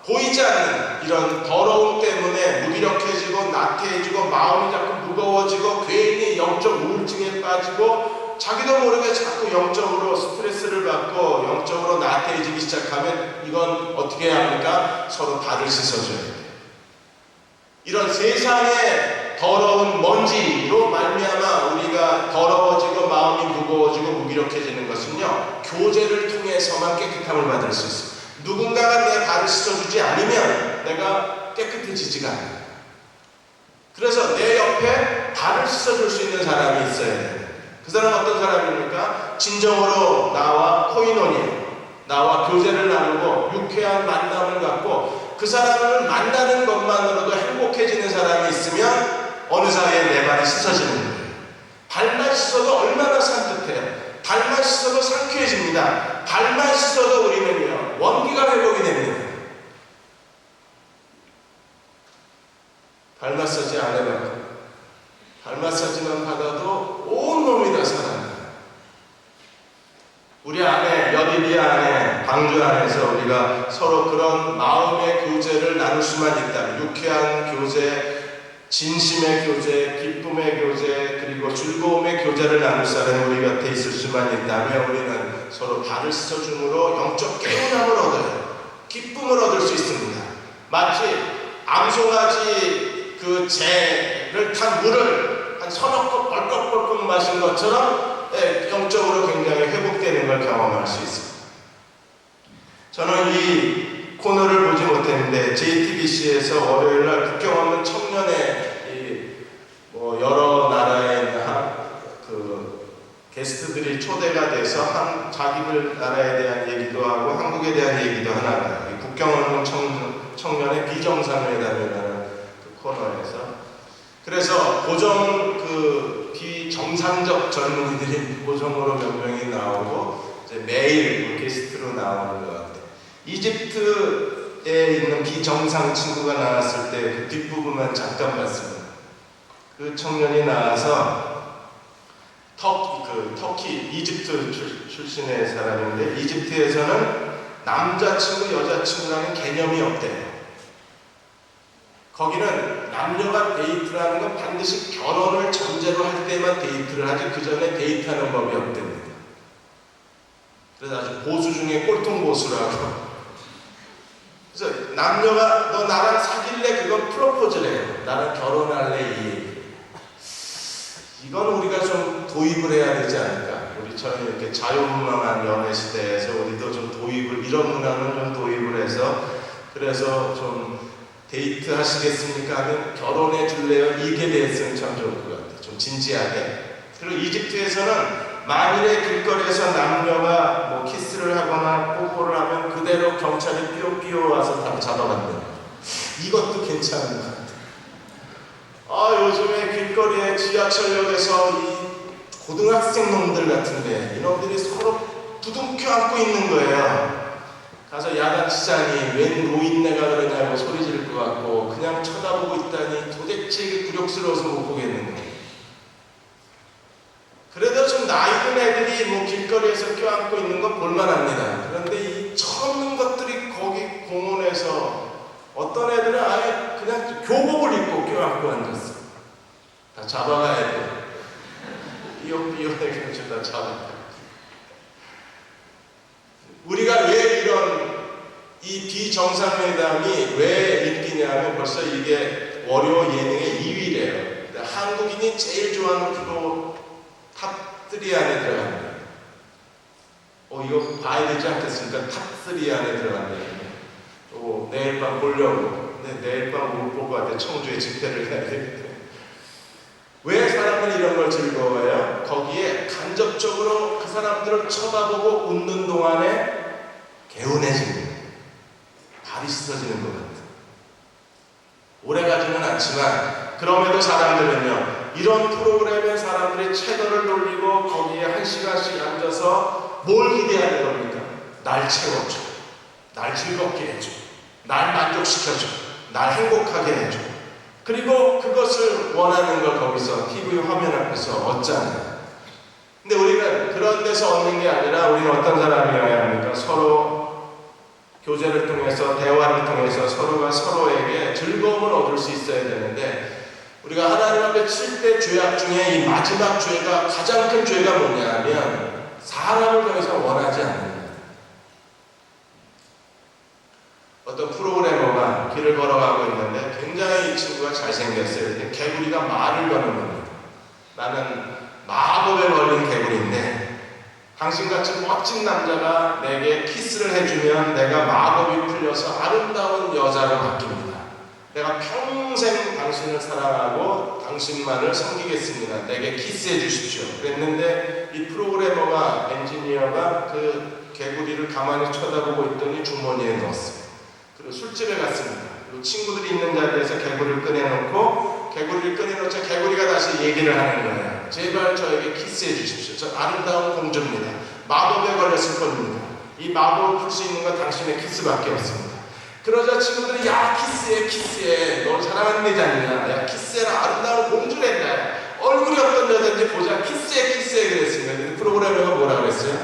보이지 않는 이런 더러움 때문에 무기력해지고 나태해지고 마음이 자꾸 무거워지고 괜히 영적 우울증에 빠지고 자기도 모르게 자꾸 영적으로 스트레스를 받고 영적으로 나태해지기 시작하면 이건 어떻게 해야 합니까? 서로 발을 씻어줘야 돼요. 이런 세상의 더러운 먼지로 말미암아 우리가 더러워지고 마음이 무거워지고 무기력해지는 것은요 교제를 통해서만 깨끗함을 받을 수 있어요. 누군가가 내 발을 씻어주지 않으면 내가 깨끗해지지가 않아요. 그래서 내 옆에 발을 씻어줄 수 있는 사람이 있어야 돼요. 그 사람은 어떤 사람입니까? 진정으로 나와 코이노니아, 나와 교제를 나누고 유쾌한 만남을 갖고 그 사람을 만나는 것만으로도 행복해지는 사람이 있으면 어느 사이에 내 발이 씻어지는 거예요. 발만 씻어도 얼마나 산뜻해요. 발만 씻어도 상쾌해집니다. 발만 씻어도 우리는요 원기가 회복이 됩니다. 발 마사지 안 해봤고 발 마사지만 받아도 온몸이 다 살아나요. 우리 안에 여디비 안에 방주 안에서 우리가 서로 그런 마음의 교제를 나눌 수만 있다면, 유쾌한 교제, 진심의 교제, 기쁨의 교제, 그리고 즐거움의 교제를 나눌 사람이 우리 곁에 있을 수만 있다면 우리는 서로 발을 씻어줌으로 영적 깨어남을 얻어요. 기쁨을 얻을 수 있습니다. 마치 암송아지 그 재를 탄 물을 한 서너 컵 벌컥벌컥 마신 것처럼 영적으로 굉장히 회복되는 걸 경험할 수 있습니다. 저는 이 코너를 보지 못했는데 JTBC에서 월요일날 국경 없는 청년의 여러 나라에 있는 그 게스트들이 초대가 돼서 자기들 나라에 대한 얘기도 하고 한국에 대한 얘기도 하나, 국경 없는 청년의 비정상회담이라는 그 코너에서, 그래서 비정상적 젊은이들이 고정으로 몇 명이 나오고 이제 매일 게스트로 나오는 것 같아요. 이집트에 있는 비정상 친구가 나왔을 때 그 뒷부분만 잠깐 봤습니다. 그 청년이 나와서 터키, 이집트 출신의 사람인데, 이집트에서는 남자친구, 여자친구라는 개념이 없대요. 거기는 남녀가 데이트라는 건 반드시 결혼을 전제로 할 때만 데이트를 하지 그 전에 데이트하는 법이 없답니다. 그래서 아주 보수 중에 꼴통보수라고. 그래서 남녀가 너 나랑 사귈래? 그건 프로포즈래요. 나랑 결혼할래? 이 얘기. 이건 우리가 좀 도입을 해야 되지 않을까? 우리처럼 이렇게 자유분방한 연애 시대에서 우리도 좀 이런 문화는 좀 도입을 해서, 그래서 좀 데이트 하시겠습니까? 하면 결혼해 줄래요? 이게 됐으면 참 좋을 것 같아요. 좀 진지하게. 그리고 이집트에서는 만일에 길거리에서 남녀가 키스를 하거나 뽀뽀를 하면 그대로 경찰이 삐요삐요 와서 다 잡아간다. 이것도 괜찮은 것 같아요. 요즘에 길거리에 지하철역에서 이 고등학생 놈들 같은데 이놈들이 서로 두둥켜 안고 있는 거예요. 가서 야단치자니 웬 노인네가 그러냐고 소리 지를 것 같고, 그냥 쳐다보고 있다니 도대체 이게 굴욕스러워서 못 보겠는 거예요. 그래도 좀 나이 든 애들이 길거리에서 껴안고 있는 건 볼만합니다. 그런데 이 처음 것들이 거기 공원에서 어떤 애들은 아예 그냥 교복을 입고 껴안고 앉았어. 다 잡아가야 돼. 삐용삐용하게 다 잡아가야. 우리가 왜 이 비정상회담이 왜 인기냐면 벌써 이게 월요 예능의 2위래요. 한국인이 제일 좋아하는 프로 탑3 안에 들어갑니다. 이거 봐야 되지 않겠습니까? 탑3 안에 들어갑니다. 내일 밤 보려고. 내일 밤 못 볼 것 같아. 청주에 집회를 해야 되겠대. 왜 사람들이 이런 걸 즐거워해요? 거기에 간접적으로 그 사람들을 쳐다보고 웃는 동안에 개운해지는 거예요. 발이 씻어지는 것 같아요. 오래가지는 않지만 그럼에도 사람들은요, 이런 프로그램에 사람들이 채널을 돌리고 거기에 1시간씩 앉아서 뭘 기대하는 겁니까? 날 채워줘, 날 즐겁게 해줘, 날 만족시켜줘, 날 행복하게 해줘. 그리고 그것을 원하는 걸 거기서 TV 화면 앞에서 얻잖아요. 근데 우리는 그런 데서 얻는 게 아니라 우리는 어떤 사람이어야 합니까? 서로 교제를 통해서, 대화를 통해서 서로가 서로에게 즐거움을 얻을 수 있어야 되는데, 우리가 하나님 앞에 7대 죄악 중에 이 마지막 죄가, 가장 큰 죄가 뭐냐면 사람을 더 이상 원하지 않는 거예요. 어떤 프로그래머가 길을 걸어가고 있는데 굉장히 이 친구가 잘생겼어요. 개구리가 말을 거는 겁니다. 나는 마법에 걸린 개구리인데 당신같이 멋진 남자가 내게 키스를 해주면 내가 마법이 풀려서 아름다운 여자로 바뀝니다. 내가 평생 당신을 사랑하고 당신만을 섬기겠습니다. 내게 키스해 주십시오. 그랬는데 이 프로그래머가, 엔지니어가 그 개구리를 가만히 쳐다보고 있더니 주머니에 넣었어요. 그리고 술집에 갔습니다. 그리고 친구들이 있는 자리에서 개구리를 꺼내놓고, 개구리를 꺼내놓자 개구리가 다시 얘기를 하는 거예요. 제발 저에게 키스해 주십시오. 저 아름다운 공주입니다. 마법에 걸렸을 겁니다. 이 마법을 풀 수 있는 건 당신의 키스밖에 없습니다. 그러자 친구들이 야 키스해 키스해, 널 사랑하는 여자 아니냐, 야 키스해라, 아름다운 공주랜다, 얼굴이 어떤 여자인지 보자, 키스해 키스해 그랬습니다. 근데 프로그래머가 뭐라 그랬어요?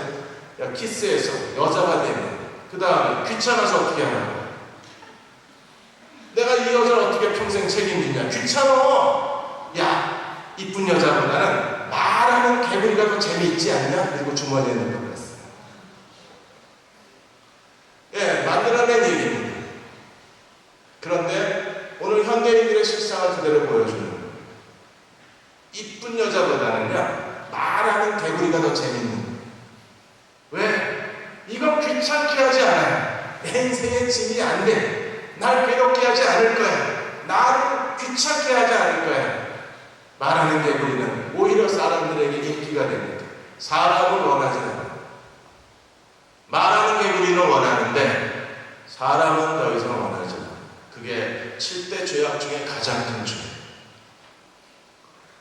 야 키스해서 여자가 되면 그 다음에 귀찮아서 어떻게 하라고? 내가 이 여자를 어떻게 평생 책임지냐? 귀찮어. 야, 이쁜 여자보다는 말하는 개구리가 더 재미있지 않냐? 그리고 주머니에 넣는 거 그랬어요. 예, 만들어낸 얘기입니다. 그런데 오늘 현대인들의 실상을 그대로 보여주는 거예요. 이쁜 여자보다는요, 말하는 개구리가 더 재밌는 거예요. 왜? 이건 귀찮게 하지 않아요. 내 인생의 짐이 안 돼. 날 괴롭게 하지 않을 거야. 나를 귀찮게 하지 않을 거야. 말하는 개구리는 오히려 사람들에게 인기가 됩니다. 사람을 원하지 않아요. 말하는 개구리는 원하는데 사람은 더 이상 원하지 않아요. 그게 7대 죄악 중에 가장 큰 죄예요.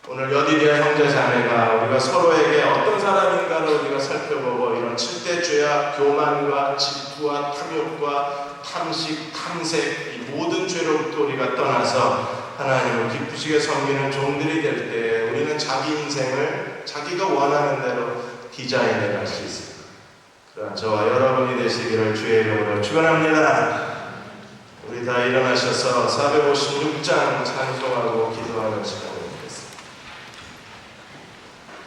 오늘 여디디아 형제 자매가 우리가 서로에게 어떤 사람인가를 우리가 살펴보고 이런 7대 죄악, 교만과 질투와 탐욕과 탐식, 탐색 이 모든 죄로부터 우리가 떠나서 하나님을 기쁘시게 섬기는 종들이 될 때 우리는 자기 인생을 자기가 원하는 대로 디자인해 갈 수 있습니다. 그러나 저와 여러분이 되시기를 주의 이름으로 축원합니다. 우리 다 일어나셔서 456장 찬송하고 기도하는 시간을 갖겠습니다.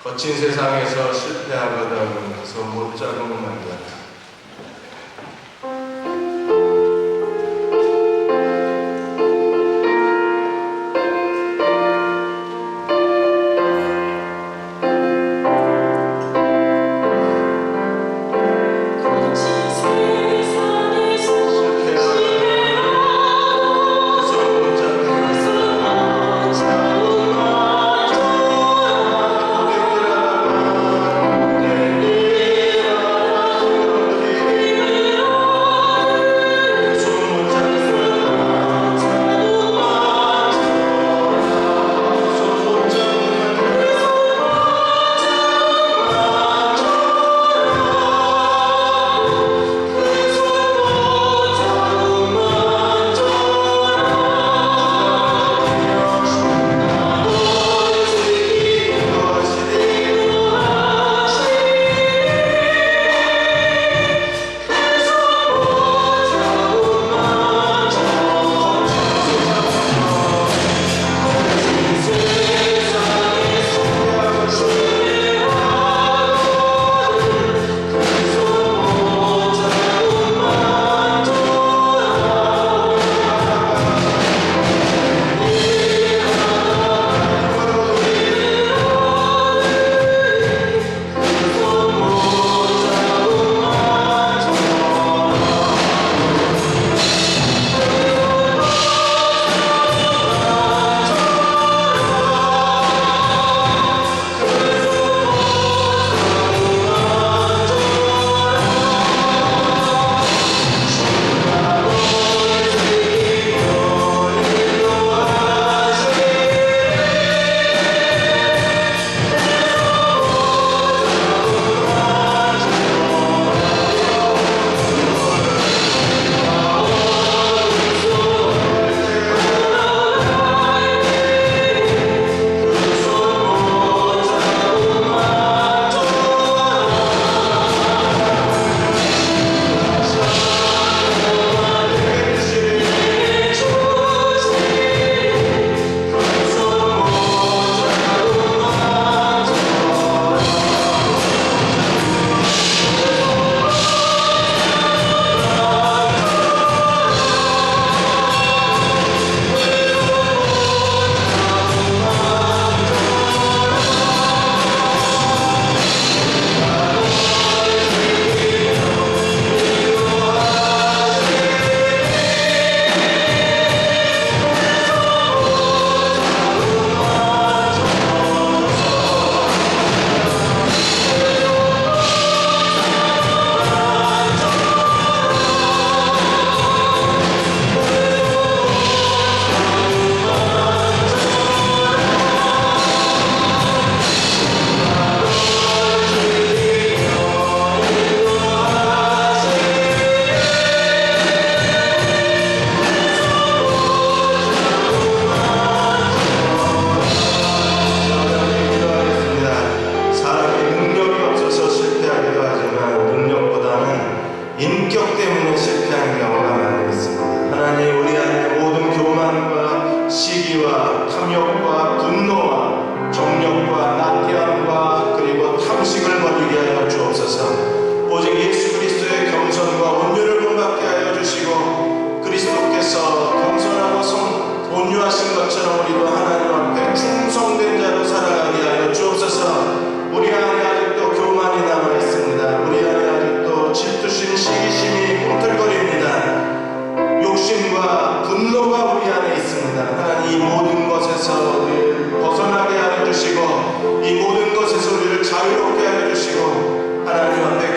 거친 세상에서 실패하거든 손못 잡으면 말이야. 내 시기와 탐욕과 분노와 정욕과 나태함과 그리고 탐식을 버리게 하여 주옵소서. 오직 예수 그리스도의 겸손과 온유를 본받게 하여 주시고 그리스도께서 겸손하고 온유하신 것처럼 우리도 하나님 앞에 충성된 자로 살아가게 하여 주옵소서. 우리 안에 아직도 교만이 남아 있습니다. 우리 안에 아직도 질투심, 시기심이 꿈틀거립니다. 욕심과 분노가 우리 안에 있습니다. 하나님 이 모든 것에서 우리를 벗어나게 하여 주시고 이 모든 것에서 우리를 자유롭게 하여 주시고 하나님 앞에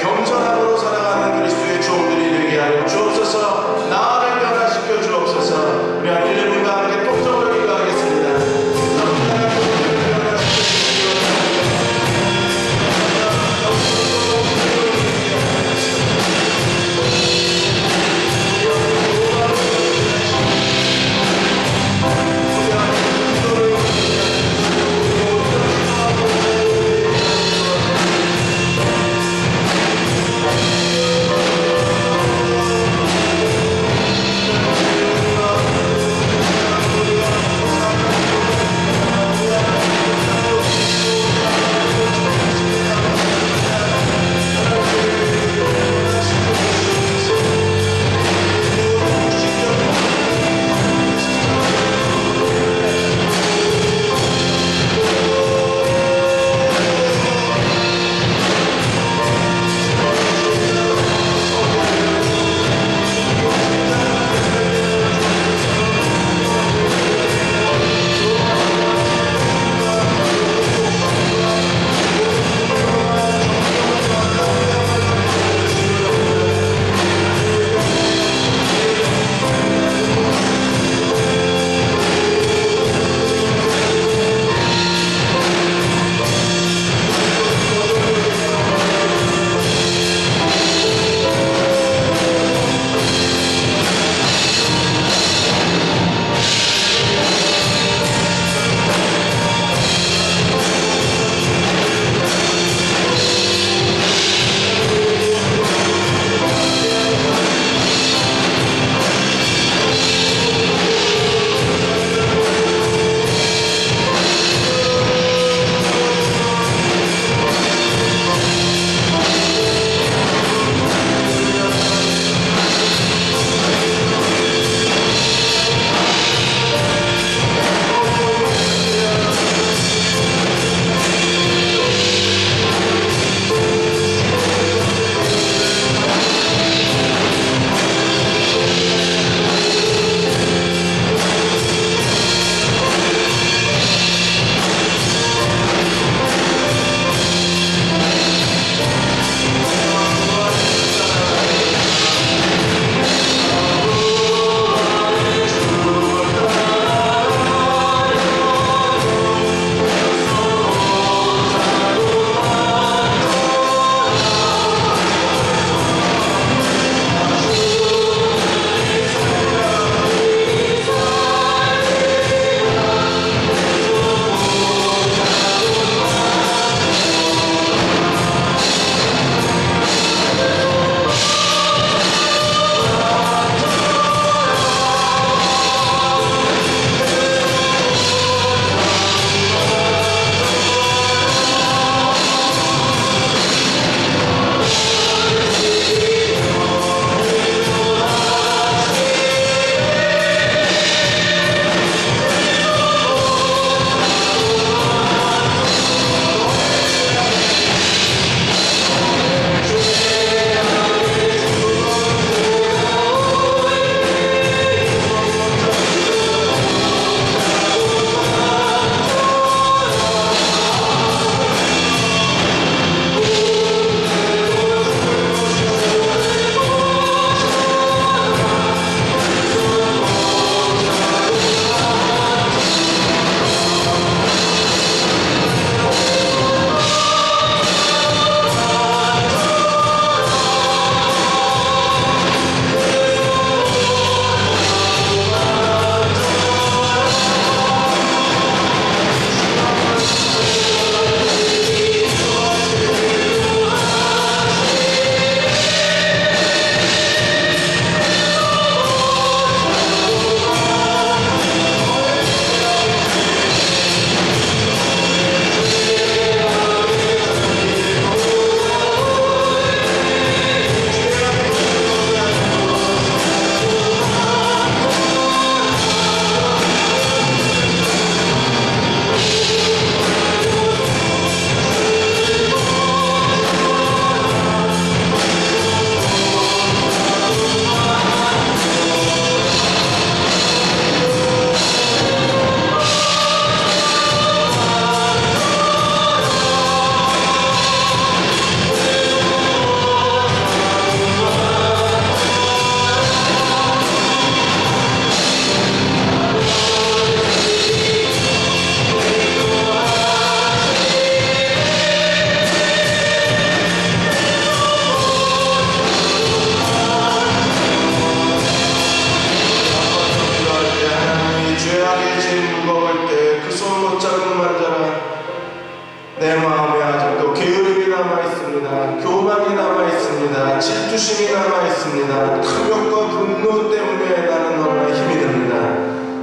질투심이 남아 있습니다. 탐욕과 분노 때문에 나는 너무나 힘이 듭니다.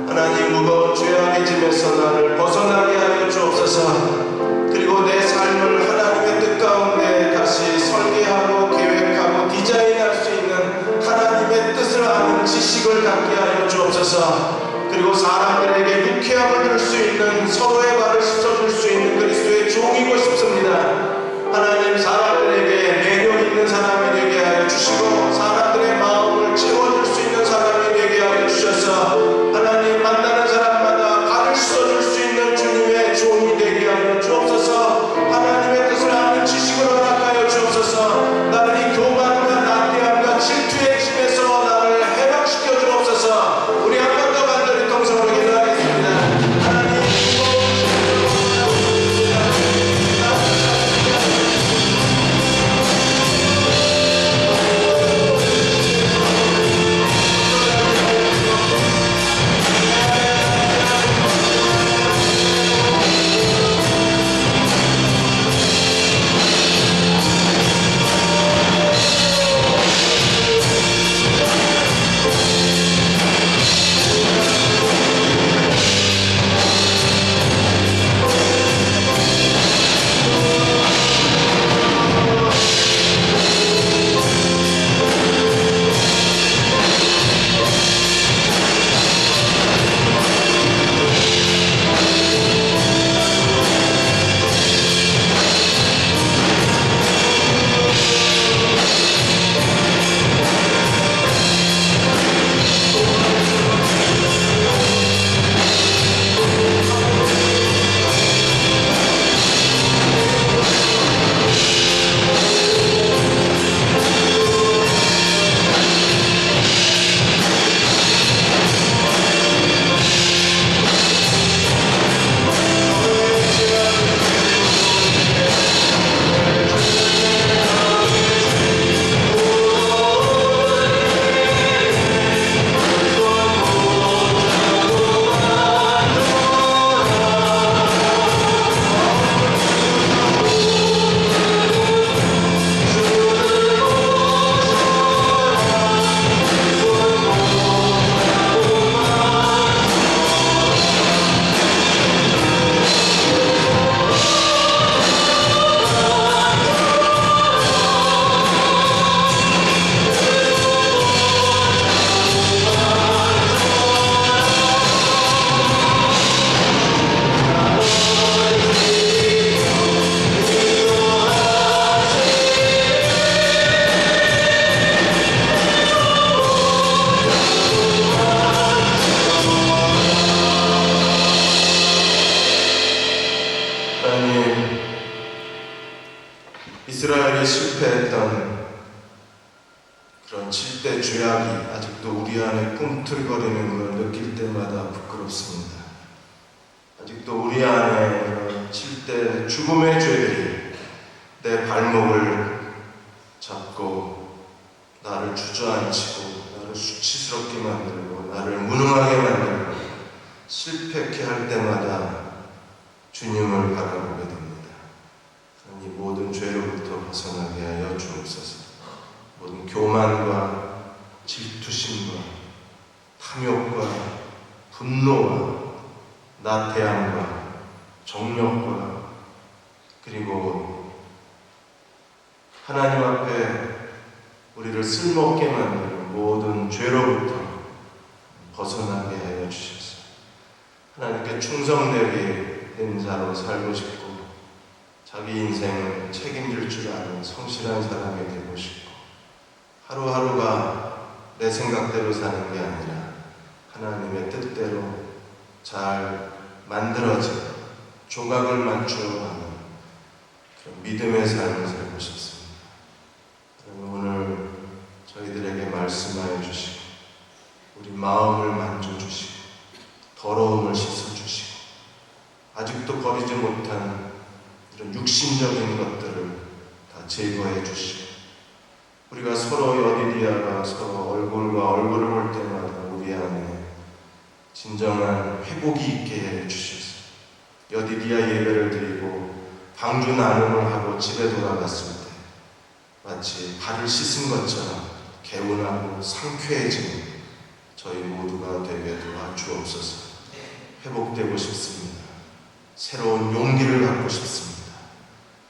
하나님, 무거운 죄악의 짐에서 나를 벗어나게 하여 주옵소서. 그리고 내 삶을 하나님의 뜻 가운데 다시 설계하고 계획하고 디자인할 수 있는 하나님의 뜻을 아는 지식을 갖게 하여 주옵소서. 그리고 사람들에게 유쾌함을 줄 수 있는, 서로의 발을 씻어줄 수 있는 그리스도의 종이고 싶습니다. 하나님, 사람들에게 매력 있는 사람이 되게 하여 주시고 사람들의 마음을 채워줄 수 있는 사람이 되게 하여 주셔서 하나님, 만나는 사람마다 발을 씻어줄 수 있는 주님의 종이 되게 하여 주옵소서. 하나님의 뜻을 아는 지식을 허락하여 주옵소서. 나를 이 교만과 나태함과 질투의 짐에서 나를 해방시켜 주옵소서. 우리 한 번 더 간절히 통성으로 기도하겠습니다. 하나님, 이스라엘이 실패했던 그런 7대 죄악이 아직도 우리 안에 꿈틀거리는 걸 느낄 때마다 부끄럽습니다. 아직도 우리 안에 그런 7대 죽음의 죄들이 내 발목을 잡고 나를 주저앉히고 나를 수치스럽게 만들고 나를 무능하게 만들고 실패케 할 때마다 주님을 바라보게 됩니다. 이 모든 죄로부터 벗어나게 하여 주옵소서. 모든 교만과 질투심과 탐욕과 분노와 나태함과 정욕과 그리고 하나님 앞에 우리를 쓸모없게 만드는 모든 죄로부터 벗어나게 하여 주셔서 하나님께 충성되게 된 자로 살고 싶고 자기 인생을 책임질 줄 아는 성실한 사람이 되고 싶고 하루하루가 내 생각대로 사는 게 아니라 하나님의 뜻대로 잘 만들어진 조각을 맞추어가는 그런 믿음의 삶을 살고 싶습니다. 오늘 저희들에게 말씀하여 주시고 우리 마음을 만져주시고 더러움을 씻어주시고 아직도 버리지 못한 이런 육신적인 것들을 다 제거해 주시고 우리가 서로 여디디아가 서로 얼굴과 얼굴을 볼 때마다 우리 안에 진정한 회복이 있게 해 주셔서 여디디아 예배를 드리고 방주 나눔을 하고 집에 돌아갔을 때 마치 발을 씻은 것처럼 개운하고 상쾌해지는 저희 모두가 되게 도와주옵소서. 회복되고 싶습니다. 새로운 용기를 갖고 싶습니다.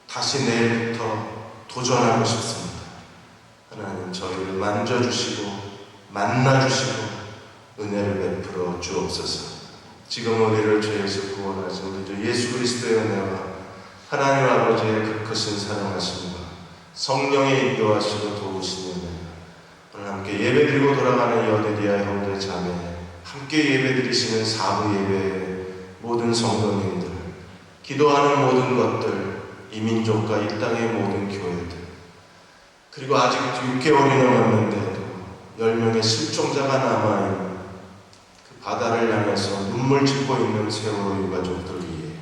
다시 내일부터 도전하고 싶습니다. 하나님 저희를 만져주시고 만나주시고 은혜를 베풀어 주옵소서. 지금 우리를 죄에서 구원하신 우리 주 예수 그리스도의 은혜와 하나님 아버지의 그 크신 사랑하심과 성령의 인도하시고 도우시는 은혜, 오늘 함께 예배드리고 돌아가는 여대리아 형제 자매, 함께 예배드리시는 사부 예배의 모든 성도님들, 기도하는 모든 것들, 이 민족과 이 땅의 모든 교회들, 그리고 아직 6개월이 넘었는데도 10명의 실종자가 남아있는 그 바다를 향해서 눈물 짓고 있는 세월호 유가족들 위해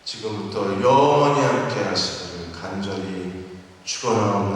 지금부터 영원히 함께 하시기를 간절히 축원하옵나이다.